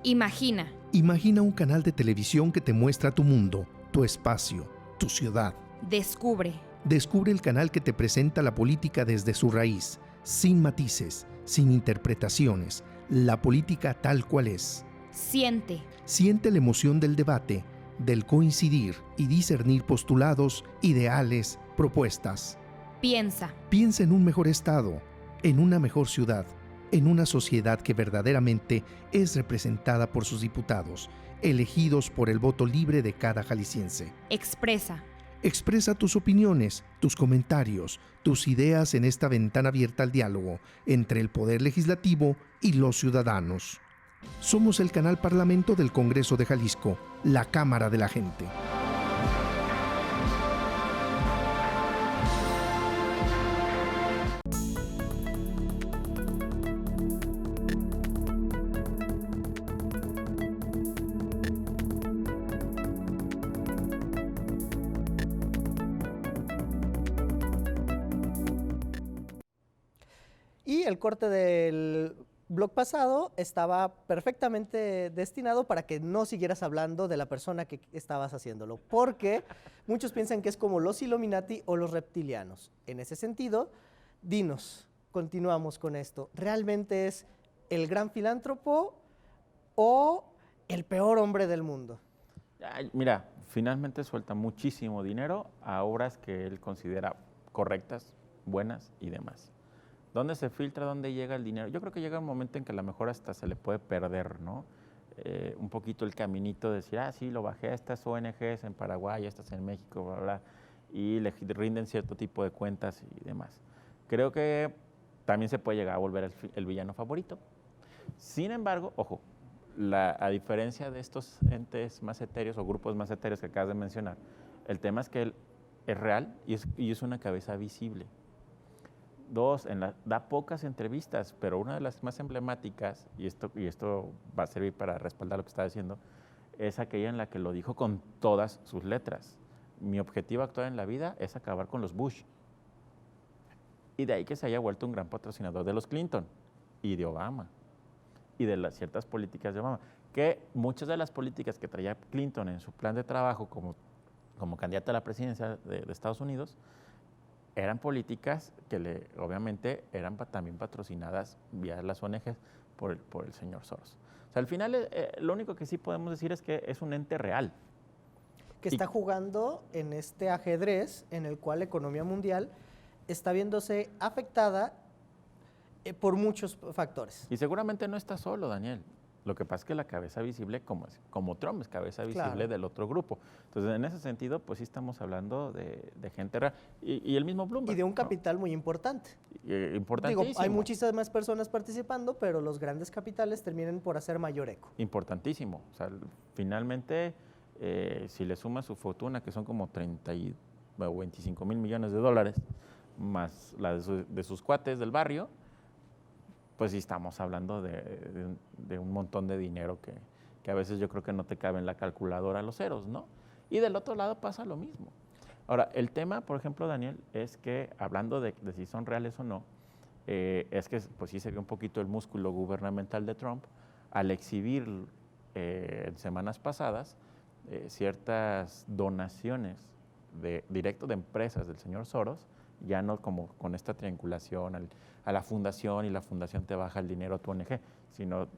Imagina. Imagina un canal de televisión que te muestra tu mundo, tu espacio, tu ciudad. Descubre. Descubre el canal que te presenta la política desde su raíz, sin matices, sin interpretaciones, la política tal cual es. Siente. Siente la emoción del debate, del coincidir y discernir postulados, ideales, propuestas. Piensa. Piensa en un mejor estado, en una mejor ciudad, en una sociedad que verdaderamente es representada por sus diputados, elegidos por el voto libre de cada jalisciense. Expresa. Expresa tus opiniones, tus comentarios, tus ideas en esta ventana abierta al diálogo entre el Poder Legislativo y los ciudadanos. Somos el canal Parlamento del Congreso de Jalisco, la Cámara de la Gente. Y el corte del blog pasado estaba perfectamente destinado para que no siguieras hablando de la persona que estabas haciéndolo, porque muchos piensan que es como los Illuminati o los reptilianos. En ese sentido, dinos, continuamos con esto, ¿realmente es el gran filántropo o el peor hombre del mundo? Ay, mira, finalmente suelta muchísimo dinero a obras que él considera correctas, buenas y demás. ¿Dónde se filtra, dónde llega el dinero? Yo creo que llega un momento en que a lo mejor hasta se le puede perder, ¿no? Un poquito el caminito de decir, sí, lo bajé a estas ONGs en Paraguay, estas en México, bla, bla, y le rinden cierto tipo de cuentas y demás. Creo que también se puede llegar a volver el villano favorito. Sin embargo, ojo, a diferencia de estos entes más etéreos o grupos más etéreos que acabas de mencionar, el tema es que él es real y es una cabeza visible. Dos, da pocas entrevistas, pero una de las más emblemáticas, y esto va a servir para respaldar lo que está diciendo, es aquella en la que lo dijo con todas sus letras. Mi objetivo actual en la vida es acabar con los Bush. Y de ahí que se haya vuelto un gran patrocinador de los Clinton y de Obama y de las ciertas políticas de Obama, que muchas de las políticas que traía Clinton en su plan de trabajo como candidata a la presidencia de Estados Unidos, eran políticas que obviamente eran también patrocinadas vía las ONGs por el señor Soros. O sea, al final lo único que sí podemos decir es que es un ente real. Que está jugando en este ajedrez en el cual la economía mundial está viéndose afectada por muchos factores. Y seguramente no está solo, Daniel. Lo que pasa es que la cabeza visible, como Trump es cabeza visible del otro grupo. Entonces, en ese sentido, pues sí estamos hablando de gente real. Y el mismo Bloomberg. Y de un capital muy importante. Importantísimo. Digo, hay muchísimas personas participando, pero los grandes capitales terminan por hacer mayor eco. Importantísimo. O sea, finalmente, si le suma su fortuna, que son como 25 mil millones de dólares, más la de sus cuates del barrio, pues sí estamos hablando de un montón de dinero que a veces yo creo que no te cabe en la calculadora los ceros, ¿no? Y del otro lado pasa lo mismo. Ahora, el tema, por ejemplo, Daniel, es que hablando de si son reales o no, es que pues sí se ve un poquito el músculo gubernamental de Trump al exhibir en semanas pasadas ciertas donaciones directo de empresas del señor Soros, ya no como con esta triangulación a la fundación y la fundación te baja el dinero a tu ONG, sino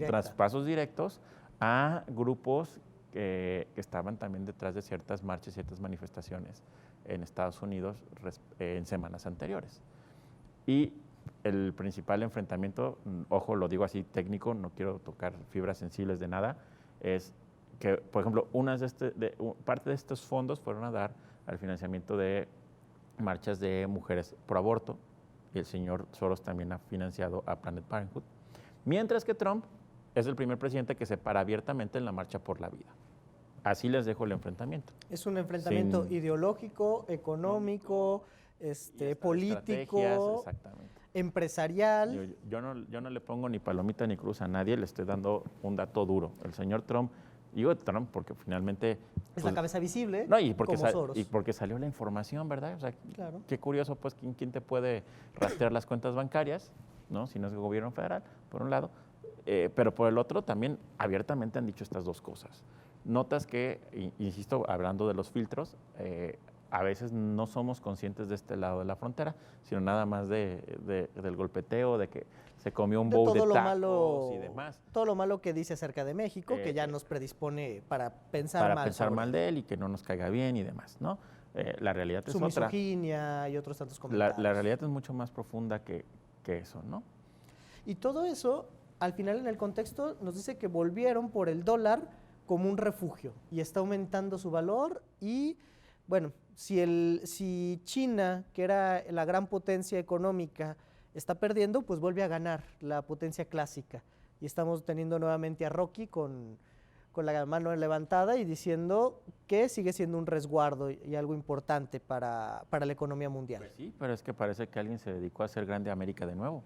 traspasos directos a grupos que estaban también detrás de ciertas marchas, ciertas manifestaciones en Estados Unidos en semanas anteriores. Y el principal enfrentamiento, ojo, lo digo así técnico, no quiero tocar fibras sensibles de nada, es que, por ejemplo, parte de estos fondos fueron a dar al financiamiento de marchas de mujeres pro aborto, y el señor Soros también ha financiado a Planned Parenthood, mientras que Trump es el primer presidente que se para abiertamente en la marcha por la vida. Así les dejo el enfrentamiento. Es un enfrentamiento ideológico, económico, político, empresarial. Yo no le pongo ni palomita ni cruz a nadie, le estoy dando un dato duro. El señor Trump, digo Trump porque finalmente... Es la cabeza visible, no, como Soros. Y porque salió la información, ¿verdad? O sea, claro. Qué curioso, pues, ¿quién te puede rastrear las cuentas bancarias, ¿no? Si no es el gobierno federal, por un lado. Pero por el otro también abiertamente han dicho estas dos cosas. Notas que, insisto, hablando de los filtros, a veces no somos conscientes de este lado de la frontera, sino nada más del golpeteo, de que se comió un bowl de tacos y demás. Todo lo malo que dice acerca de México, que ya nos predispone para pensar mal de él y que no nos caiga bien y demás, ¿no? La realidad es su otra. misoginia y otros tantos comentarios. La realidad es mucho más profunda que eso, ¿no? Y todo eso, al final en el contexto, nos dice que volvieron por el dólar como un refugio y está aumentando su valor y, bueno, si China, que era la gran potencia económica, está perdiendo, pues vuelve a ganar la potencia clásica. Y estamos teniendo nuevamente a Rocky con la mano levantada y diciendo que sigue siendo un resguardo y algo importante para la economía mundial. Pues sí, pero es que parece que alguien se dedicó a hacer grande América de nuevo.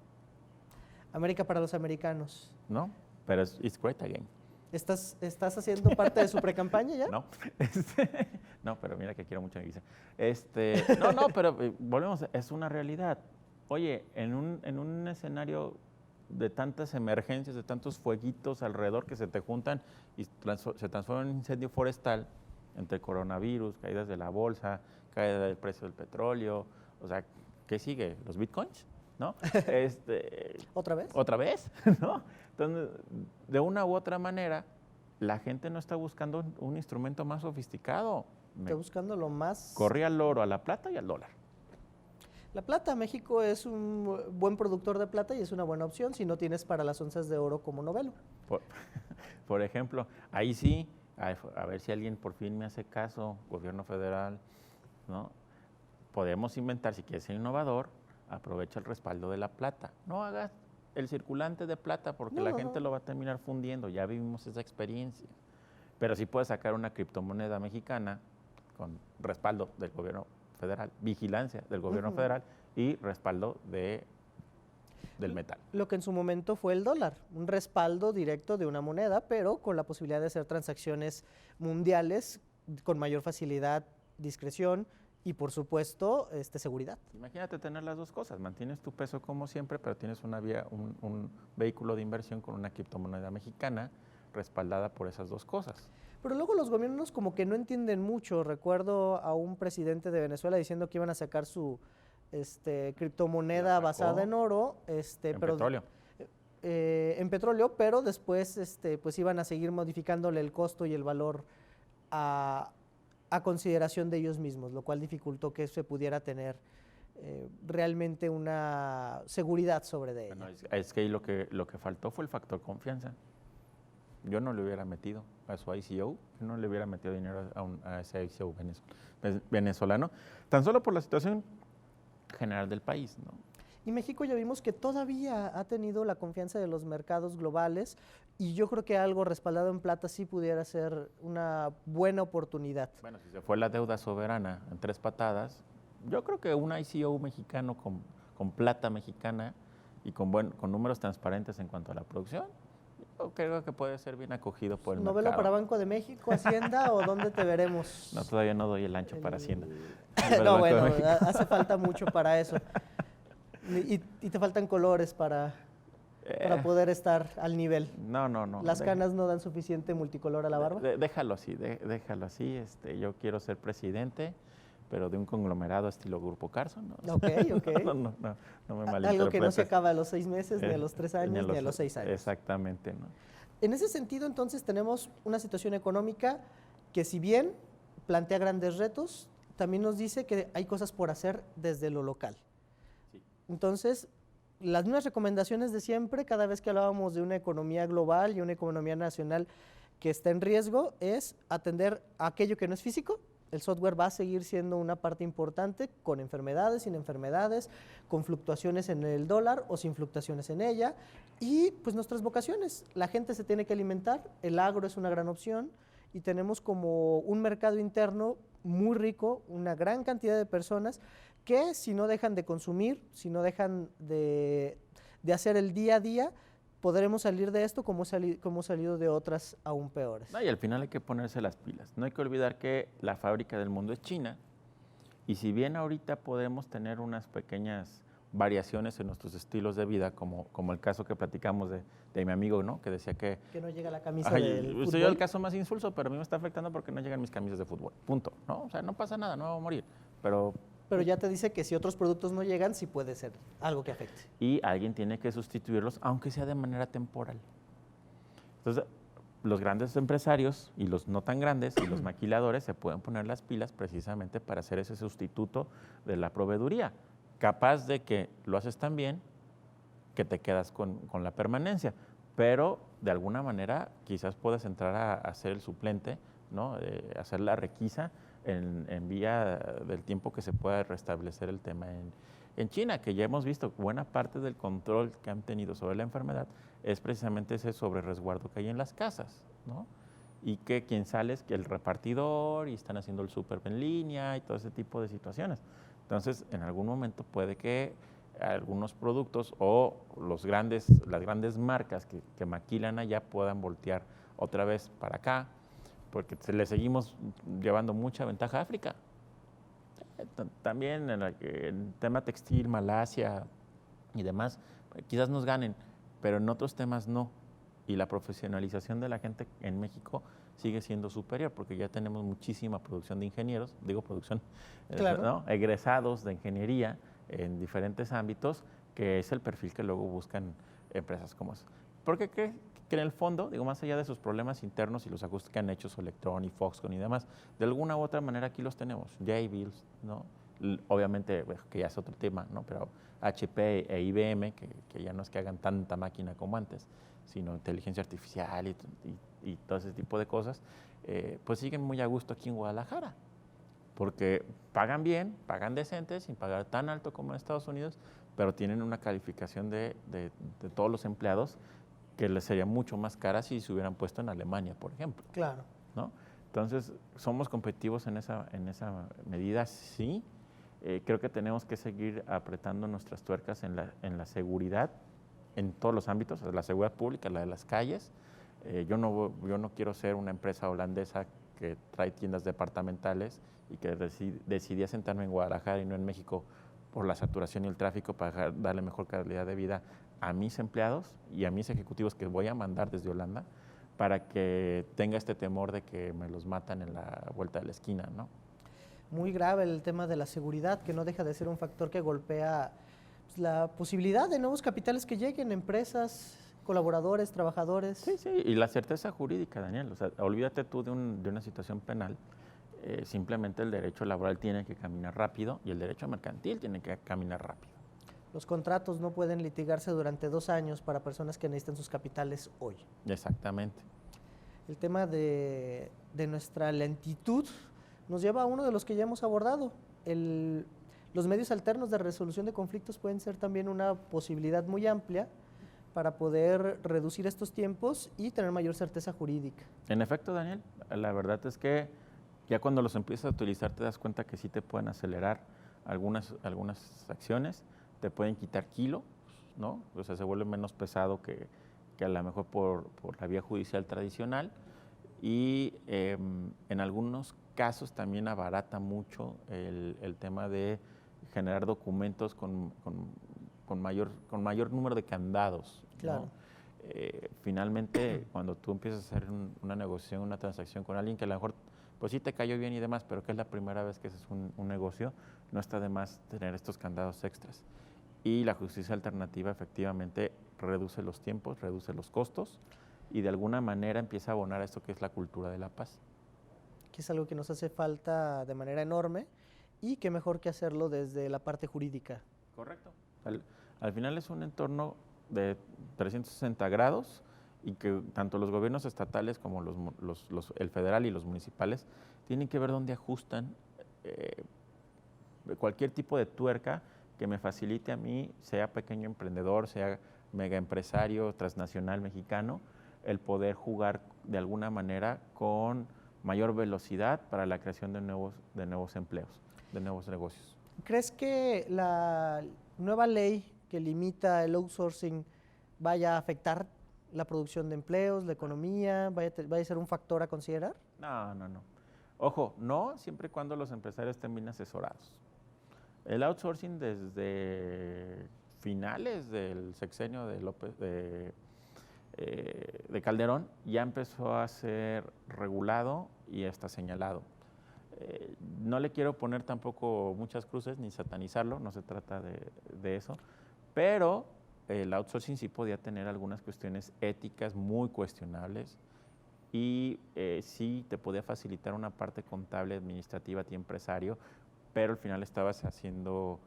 América para los americanos. ¿No? Pero it's great again. ¿Estás haciendo parte de su precampaña ya? No, no, pero mira que quiero mucho a Guisa. No, pero volvemos, es una realidad. Oye, en un escenario de tantas emergencias, de tantos fueguitos alrededor que se te juntan y se transforma en un incendio forestal, entre coronavirus, caídas de la bolsa, caída del precio del petróleo, o sea, ¿qué sigue? ¿Los bitcoins? ¿No? ¿Otra vez? ¿Otra vez? ¿No? Entonces, de una u otra manera, la gente no está buscando un instrumento más sofisticado. Está buscando lo más... Corre al oro, a la plata y al dólar. La plata, México es un buen productor de plata y es una buena opción si no tienes para las onzas de oro como Novelo. Por ejemplo, ahí sí, a ver si alguien por fin me hace caso, gobierno federal, ¿no? Podemos inventar, si quieres ser innovador, aprovecha el respaldo de la plata. No hagas el circulante de plata porque la gente lo va a terminar fundiendo, ya vivimos esa experiencia. Pero sí puedes sacar una criptomoneda mexicana con respaldo del gobierno federal, vigilancia del gobierno federal y respaldo del metal. Lo que en su momento fue el dólar, un respaldo directo de una moneda, pero con la posibilidad de hacer transacciones mundiales con mayor facilidad, discreción y, por supuesto, seguridad. Imagínate tener las dos cosas, mantienes tu peso como siempre, pero tienes un vehículo de inversión con una criptomoneda mexicana respaldada por esas dos cosas. Pero luego los gobiernos como que no entienden mucho. Recuerdo a un presidente de Venezuela diciendo que iban a sacar su criptomoneda basada en oro. Petróleo. En petróleo, pero después pues iban a seguir modificándole el costo y el valor a consideración de ellos mismos, lo cual dificultó que se pudiera tener realmente una seguridad sobre de ella. Bueno, es que ahí lo que faltó fue el factor confianza. Yo no le hubiera metido a su ICO, yo no le hubiera metido dinero a ese ICO venezolano, tan solo por la situación general del país, ¿no? Y México ya vimos que todavía ha tenido la confianza de los mercados globales y yo creo que algo respaldado en plata sí pudiera ser una buena oportunidad. Bueno, si se fue la deuda soberana en 3 patadas, yo creo que un ICO mexicano con plata mexicana y con números transparentes en cuanto a la producción, yo creo que puede ser bien acogido por el mercado. ¿Novelo para Banco de México, Hacienda o dónde te veremos? No, todavía no doy el ancho para Hacienda. No, bueno, hace falta mucho para eso. Y te faltan colores para poder estar al nivel. No. ¿Las canas no dan suficiente multicolor a la barba? Déjalo así, déjalo así. Yo quiero ser presidente, pero de un conglomerado estilo Grupo Carso, ¿no? Ok. No me malinterpretes. Algo que no se acaba a los 6 meses, ni a los 3 años, ni a los 6 años. Exactamente, ¿no? En ese sentido, entonces, tenemos una situación económica que, si bien plantea grandes retos, también nos dice que hay cosas por hacer desde lo local. Sí. Entonces, las mismas recomendaciones de siempre, cada vez que hablábamos de una economía global y una economía nacional que está en riesgo, es atender a aquello que no es físico. El software va a seguir siendo una parte importante, con enfermedades, sin enfermedades, con fluctuaciones en el dólar o sin fluctuaciones en ella. Y pues nuestras vocaciones, la gente se tiene que alimentar, el agro es una gran opción y tenemos como un mercado interno muy rico, una gran cantidad de personas que si no dejan de consumir, si no dejan de hacer el día a día, podremos salir de esto como hemos salido de otras aún peores. No, y al final hay que ponerse las pilas. No hay que olvidar que la fábrica del mundo es China y si bien ahorita podemos tener unas pequeñas variaciones en nuestros estilos de vida, como el caso que platicamos de mi amigo, ¿no? Que decía que no llega la camisa ay, del soy fútbol. yo el caso más insulso, pero a mí me está afectando porque no llegan mis camisas de fútbol, punto, ¿no? O sea, no pasa nada, no voy a morir, pero ya te dice que si otros productos no llegan, sí puede ser algo que afecte. y alguien tiene que sustituirlos, aunque sea de manera temporal. Entonces, los grandes empresarios y los no tan grandes y los maquiladores se pueden poner las pilas precisamente para hacer ese sustituto de la proveeduría, capaz de que lo haces tan bien que te quedas con la permanencia, pero de alguna manera quizás puedas entrar a hacer el suplente, ¿no? Hacer la requisa en vía del tiempo que se pueda restablecer el tema en China, que ya hemos visto buena parte del control que han tenido sobre la enfermedad es precisamente ese sobreresguardo que hay en las casas, ¿no? Y que quien sale es que el repartidor y están haciendo el súper en línea y todo ese tipo de situaciones. Entonces, en algún momento puede que algunos productos o las grandes marcas que maquilan allá puedan voltear otra vez para acá, porque le seguimos llevando mucha ventaja a África. También en el tema textil, Malasia y demás, quizás nos ganen, pero en otros temas no. Y la profesionalización de la gente en México sigue siendo superior, porque ya tenemos muchísima producción de ingenieros, Claro. ¿no? Egresados de ingeniería en diferentes ámbitos, que es el perfil que luego buscan empresas como esa. Porque que en el fondo, más allá de sus problemas internos y los ajustes que han hecho Solectron y Foxconn y demás, de alguna u otra manera aquí los tenemos. Jabil, ¿no? Obviamente, que ya es otro tema, ¿no? Pero HP e IBM, que ya no es que hagan tanta máquina como antes, sino inteligencia artificial y todo ese tipo de cosas, pues siguen muy a gusto aquí en Guadalajara, porque pagan bien, pagan decente, sin pagar tan alto como en Estados Unidos, pero tienen una calificación de todos los empleados que les sería mucho más cara si se hubieran puesto en Alemania, por ejemplo. Claro. ¿No? Entonces, ¿somos competitivos en esa medida? Sí. Creo que tenemos que seguir apretando nuestras tuercas en la seguridad, en todos los ámbitos, la seguridad pública, la de las calles. Yo no quiero ser una empresa holandesa que trae tiendas departamentales y que decidí sentarme en Guadalajara y no en México por la saturación y el tráfico para darle mejor calidad de vida a mis empleados y a mis ejecutivos que voy a mandar desde Holanda para que tenga este temor de que me los matan en la vuelta de la esquina, ¿no? Muy grave el tema de la seguridad, que no deja de ser un factor que golpea la posibilidad de nuevos capitales que lleguen, empresas, colaboradores, trabajadores. Sí, y la certeza jurídica, Daniel. O sea, olvídate tú de una situación penal. Simplemente el derecho laboral tiene que caminar rápido y el derecho mercantil tiene que caminar rápido. Los contratos no pueden litigarse durante 2 años para personas que necesitan sus capitales hoy. Exactamente. El tema de nuestra lentitud nos lleva a uno de los que ya hemos abordado. Los medios alternos de resolución de conflictos pueden ser también una posibilidad muy amplia para poder reducir estos tiempos y tener mayor certeza jurídica. En efecto, Daniel, la verdad es que ya cuando los empiezas a utilizar te das cuenta que sí te pueden acelerar algunas acciones, te pueden quitar kilos, ¿no? O sea, se vuelve menos pesado que a lo mejor por la vía judicial tradicional y en algunos casos también abarata mucho el tema de generar documentos con mayor número de candados, ¿no? Claro. Finalmente, cuando tú empiezas a hacer una negociación, una transacción con alguien que a lo mejor pues sí te cayó bien y demás, pero que es la primera vez que haces un negocio, no está de más tener estos candados extras. Y la justicia alternativa efectivamente reduce los tiempos, reduce los costos y de alguna manera empieza a abonar a esto que es la cultura de la paz. Que es algo que nos hace falta de manera enorme y qué mejor que hacerlo desde la parte jurídica. Correcto. Al final es un entorno de 360 grados y que tanto los gobiernos estatales como el federal y los municipales tienen que ver dónde ajustan cualquier tipo de tuerca que me facilite a mí, sea pequeño emprendedor, sea mega empresario transnacional mexicano, el poder jugar de alguna manera con mayor velocidad para la creación de nuevos empleos, de nuevos negocios. ¿Crees que la nueva ley que limita el outsourcing vaya a afectar la producción de empleos, la economía, vaya a ser un factor a considerar? No. Ojo, no siempre y cuando los empresarios estén bien asesorados. El outsourcing desde finales del sexenio de Calderón ya empezó a ser regulado y hasta señalado. No le quiero poner tampoco muchas cruces ni satanizarlo, no se trata de eso, pero el outsourcing sí podía tener algunas cuestiones éticas muy cuestionables y sí te podía facilitar una parte contable, administrativa a ti empresario, pero al final estabas haciendo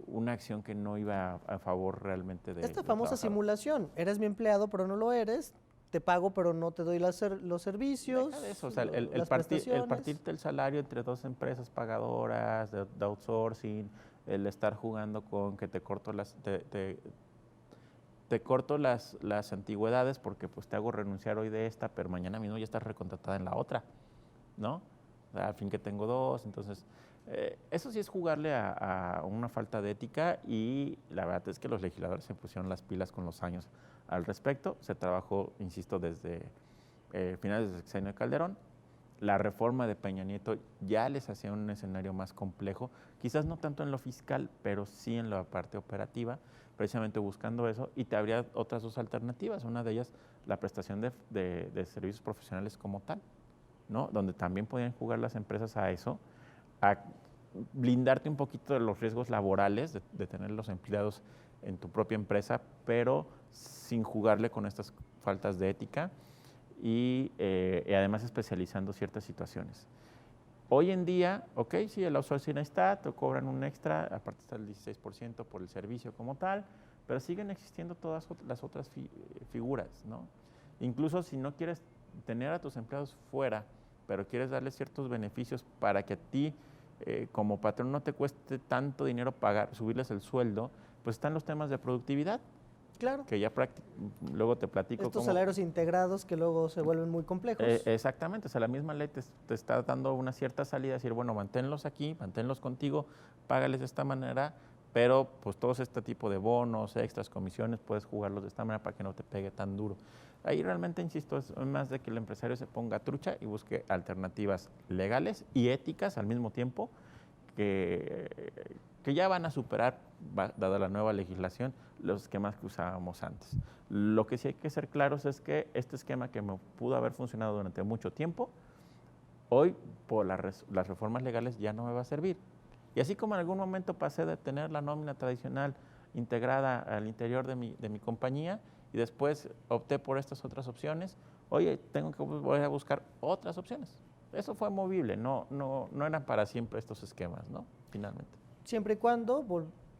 una acción que no iba a favor realmente de Esta famosa simulación, eres mi empleado pero no lo eres, te pago pero no te doy los servicios. Deja de eso, o sea, el partirte el salario entre dos empresas pagadoras de outsourcing, el estar jugando con que te corto las antigüedades porque pues te hago renunciar hoy de esta, pero mañana mismo ya estás recontratada en la otra, ¿no? O sea, al fin que tengo dos, entonces eso sí es jugarle a una falta de ética y la verdad es que los legisladores se pusieron las pilas con los años al respecto. Se trabajó, insisto, desde finales del sexenio de Calderón. La reforma de Peña Nieto ya les hacía un escenario más complejo, quizás no tanto en lo fiscal, pero sí en la parte operativa, precisamente buscando eso, y te habría otras dos alternativas. Una de ellas, la prestación de servicios profesionales como tal, ¿no? Donde también podían jugar las empresas a eso, a blindarte un poquito de los riesgos laborales, de tener los empleados en tu propia empresa, pero sin jugarle con estas faltas de ética y además especializando ciertas situaciones. Hoy en día, ok, sí, el outsourcing está, te cobran un extra, aparte está el 16% por el servicio como tal, pero siguen existiendo todas las otras figuras, ¿no? Incluso si no quieres tener a tus empleados fuera, pero quieres darles ciertos beneficios para que a ti, como patrón, no te cueste tanto dinero subirles el sueldo, pues están los temas de productividad. Claro. Que ya luego te platico. Estos salarios integrados que luego se vuelven muy complejos. Exactamente, o sea, la misma ley te está dando una cierta salida, decir, bueno, manténlos aquí, manténlos contigo, págales de esta manera, pero pues todos este tipo de bonos, extras, comisiones, puedes jugarlos de esta manera para que no te pegue tan duro. Ahí realmente, insisto, es más de que el empresario se ponga trucha y busque alternativas legales y éticas al mismo tiempo que ya van a superar, dada la nueva legislación, los esquemas que usábamos antes. Lo que sí hay que ser claros es que este esquema que me pudo haber funcionado durante mucho tiempo, hoy por las reformas legales ya no me va a servir. Y así como en algún momento pasé de tener la nómina tradicional integrada al interior de mi compañía y después opté por estas otras opciones, hoy tengo que volver a buscar otras opciones. Eso fue movible, no eran para siempre estos esquemas, ¿no? Finalmente. Siempre y cuando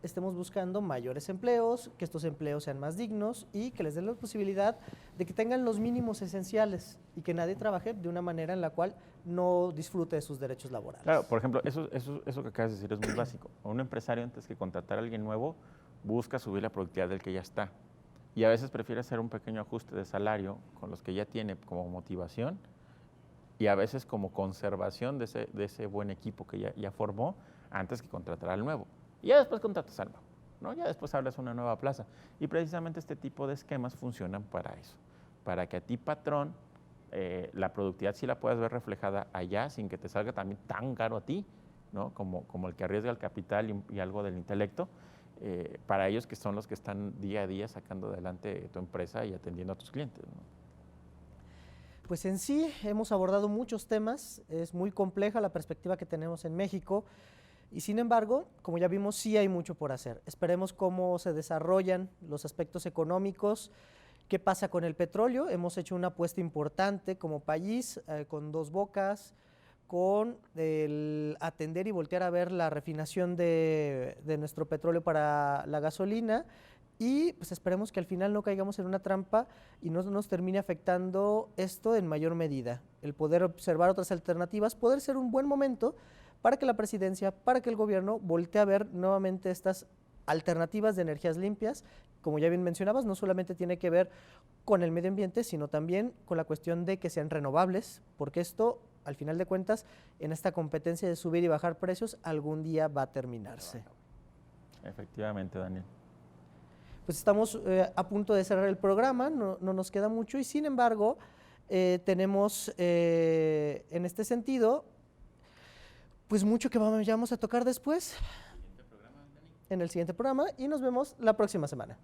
estemos buscando mayores empleos, que estos empleos sean más dignos y que les den la posibilidad de que tengan los mínimos esenciales y que nadie trabaje de una manera en la cual no disfrute de sus derechos laborales. Claro, por ejemplo, eso que acabas de decir es muy básico. Un empresario, antes que contratar a alguien nuevo, busca subir la productividad del que ya está. Y a veces prefiere hacer un pequeño ajuste de salario con los que ya tiene como motivación y a veces como conservación de ese buen equipo que ya formó antes que contratar al nuevo. Y ya después contratas al nuevo, ¿no? Ya después abres una nueva plaza. Y precisamente este tipo de esquemas funcionan para eso, para que a ti, patrón, la productividad sí la puedas ver reflejada allá sin que te salga también tan caro a ti, ¿no? Como el que arriesga el capital y algo del intelecto, para ellos que son los que están día a día sacando adelante tu empresa y atendiendo a tus clientes, ¿no? Pues en sí hemos abordado muchos temas, es muy compleja la perspectiva que tenemos en México y sin embargo, como ya vimos, sí hay mucho por hacer. Esperemos cómo se desarrollan los aspectos económicos, qué pasa con el petróleo. Hemos hecho una apuesta importante como país con Dos Bocas, con el atender y voltear a ver la refinación de nuestro petróleo para la gasolina. Y pues esperemos que al final no caigamos en una trampa y no nos termine afectando esto en mayor medida. El poder observar otras alternativas, poder ser un buen momento para que la presidencia, para que el gobierno voltee a ver nuevamente estas alternativas de energías limpias. Como ya bien mencionabas, no solamente tiene que ver con el medio ambiente, sino también con la cuestión de que sean renovables, porque esto, al final de cuentas, en esta competencia de subir y bajar precios, algún día va a terminarse. Efectivamente, Daniel. Pues estamos a punto de cerrar el programa, no nos queda mucho y sin embargo tenemos en este sentido pues mucho que vamos a tocar después. en el siguiente programa y nos vemos la próxima semana.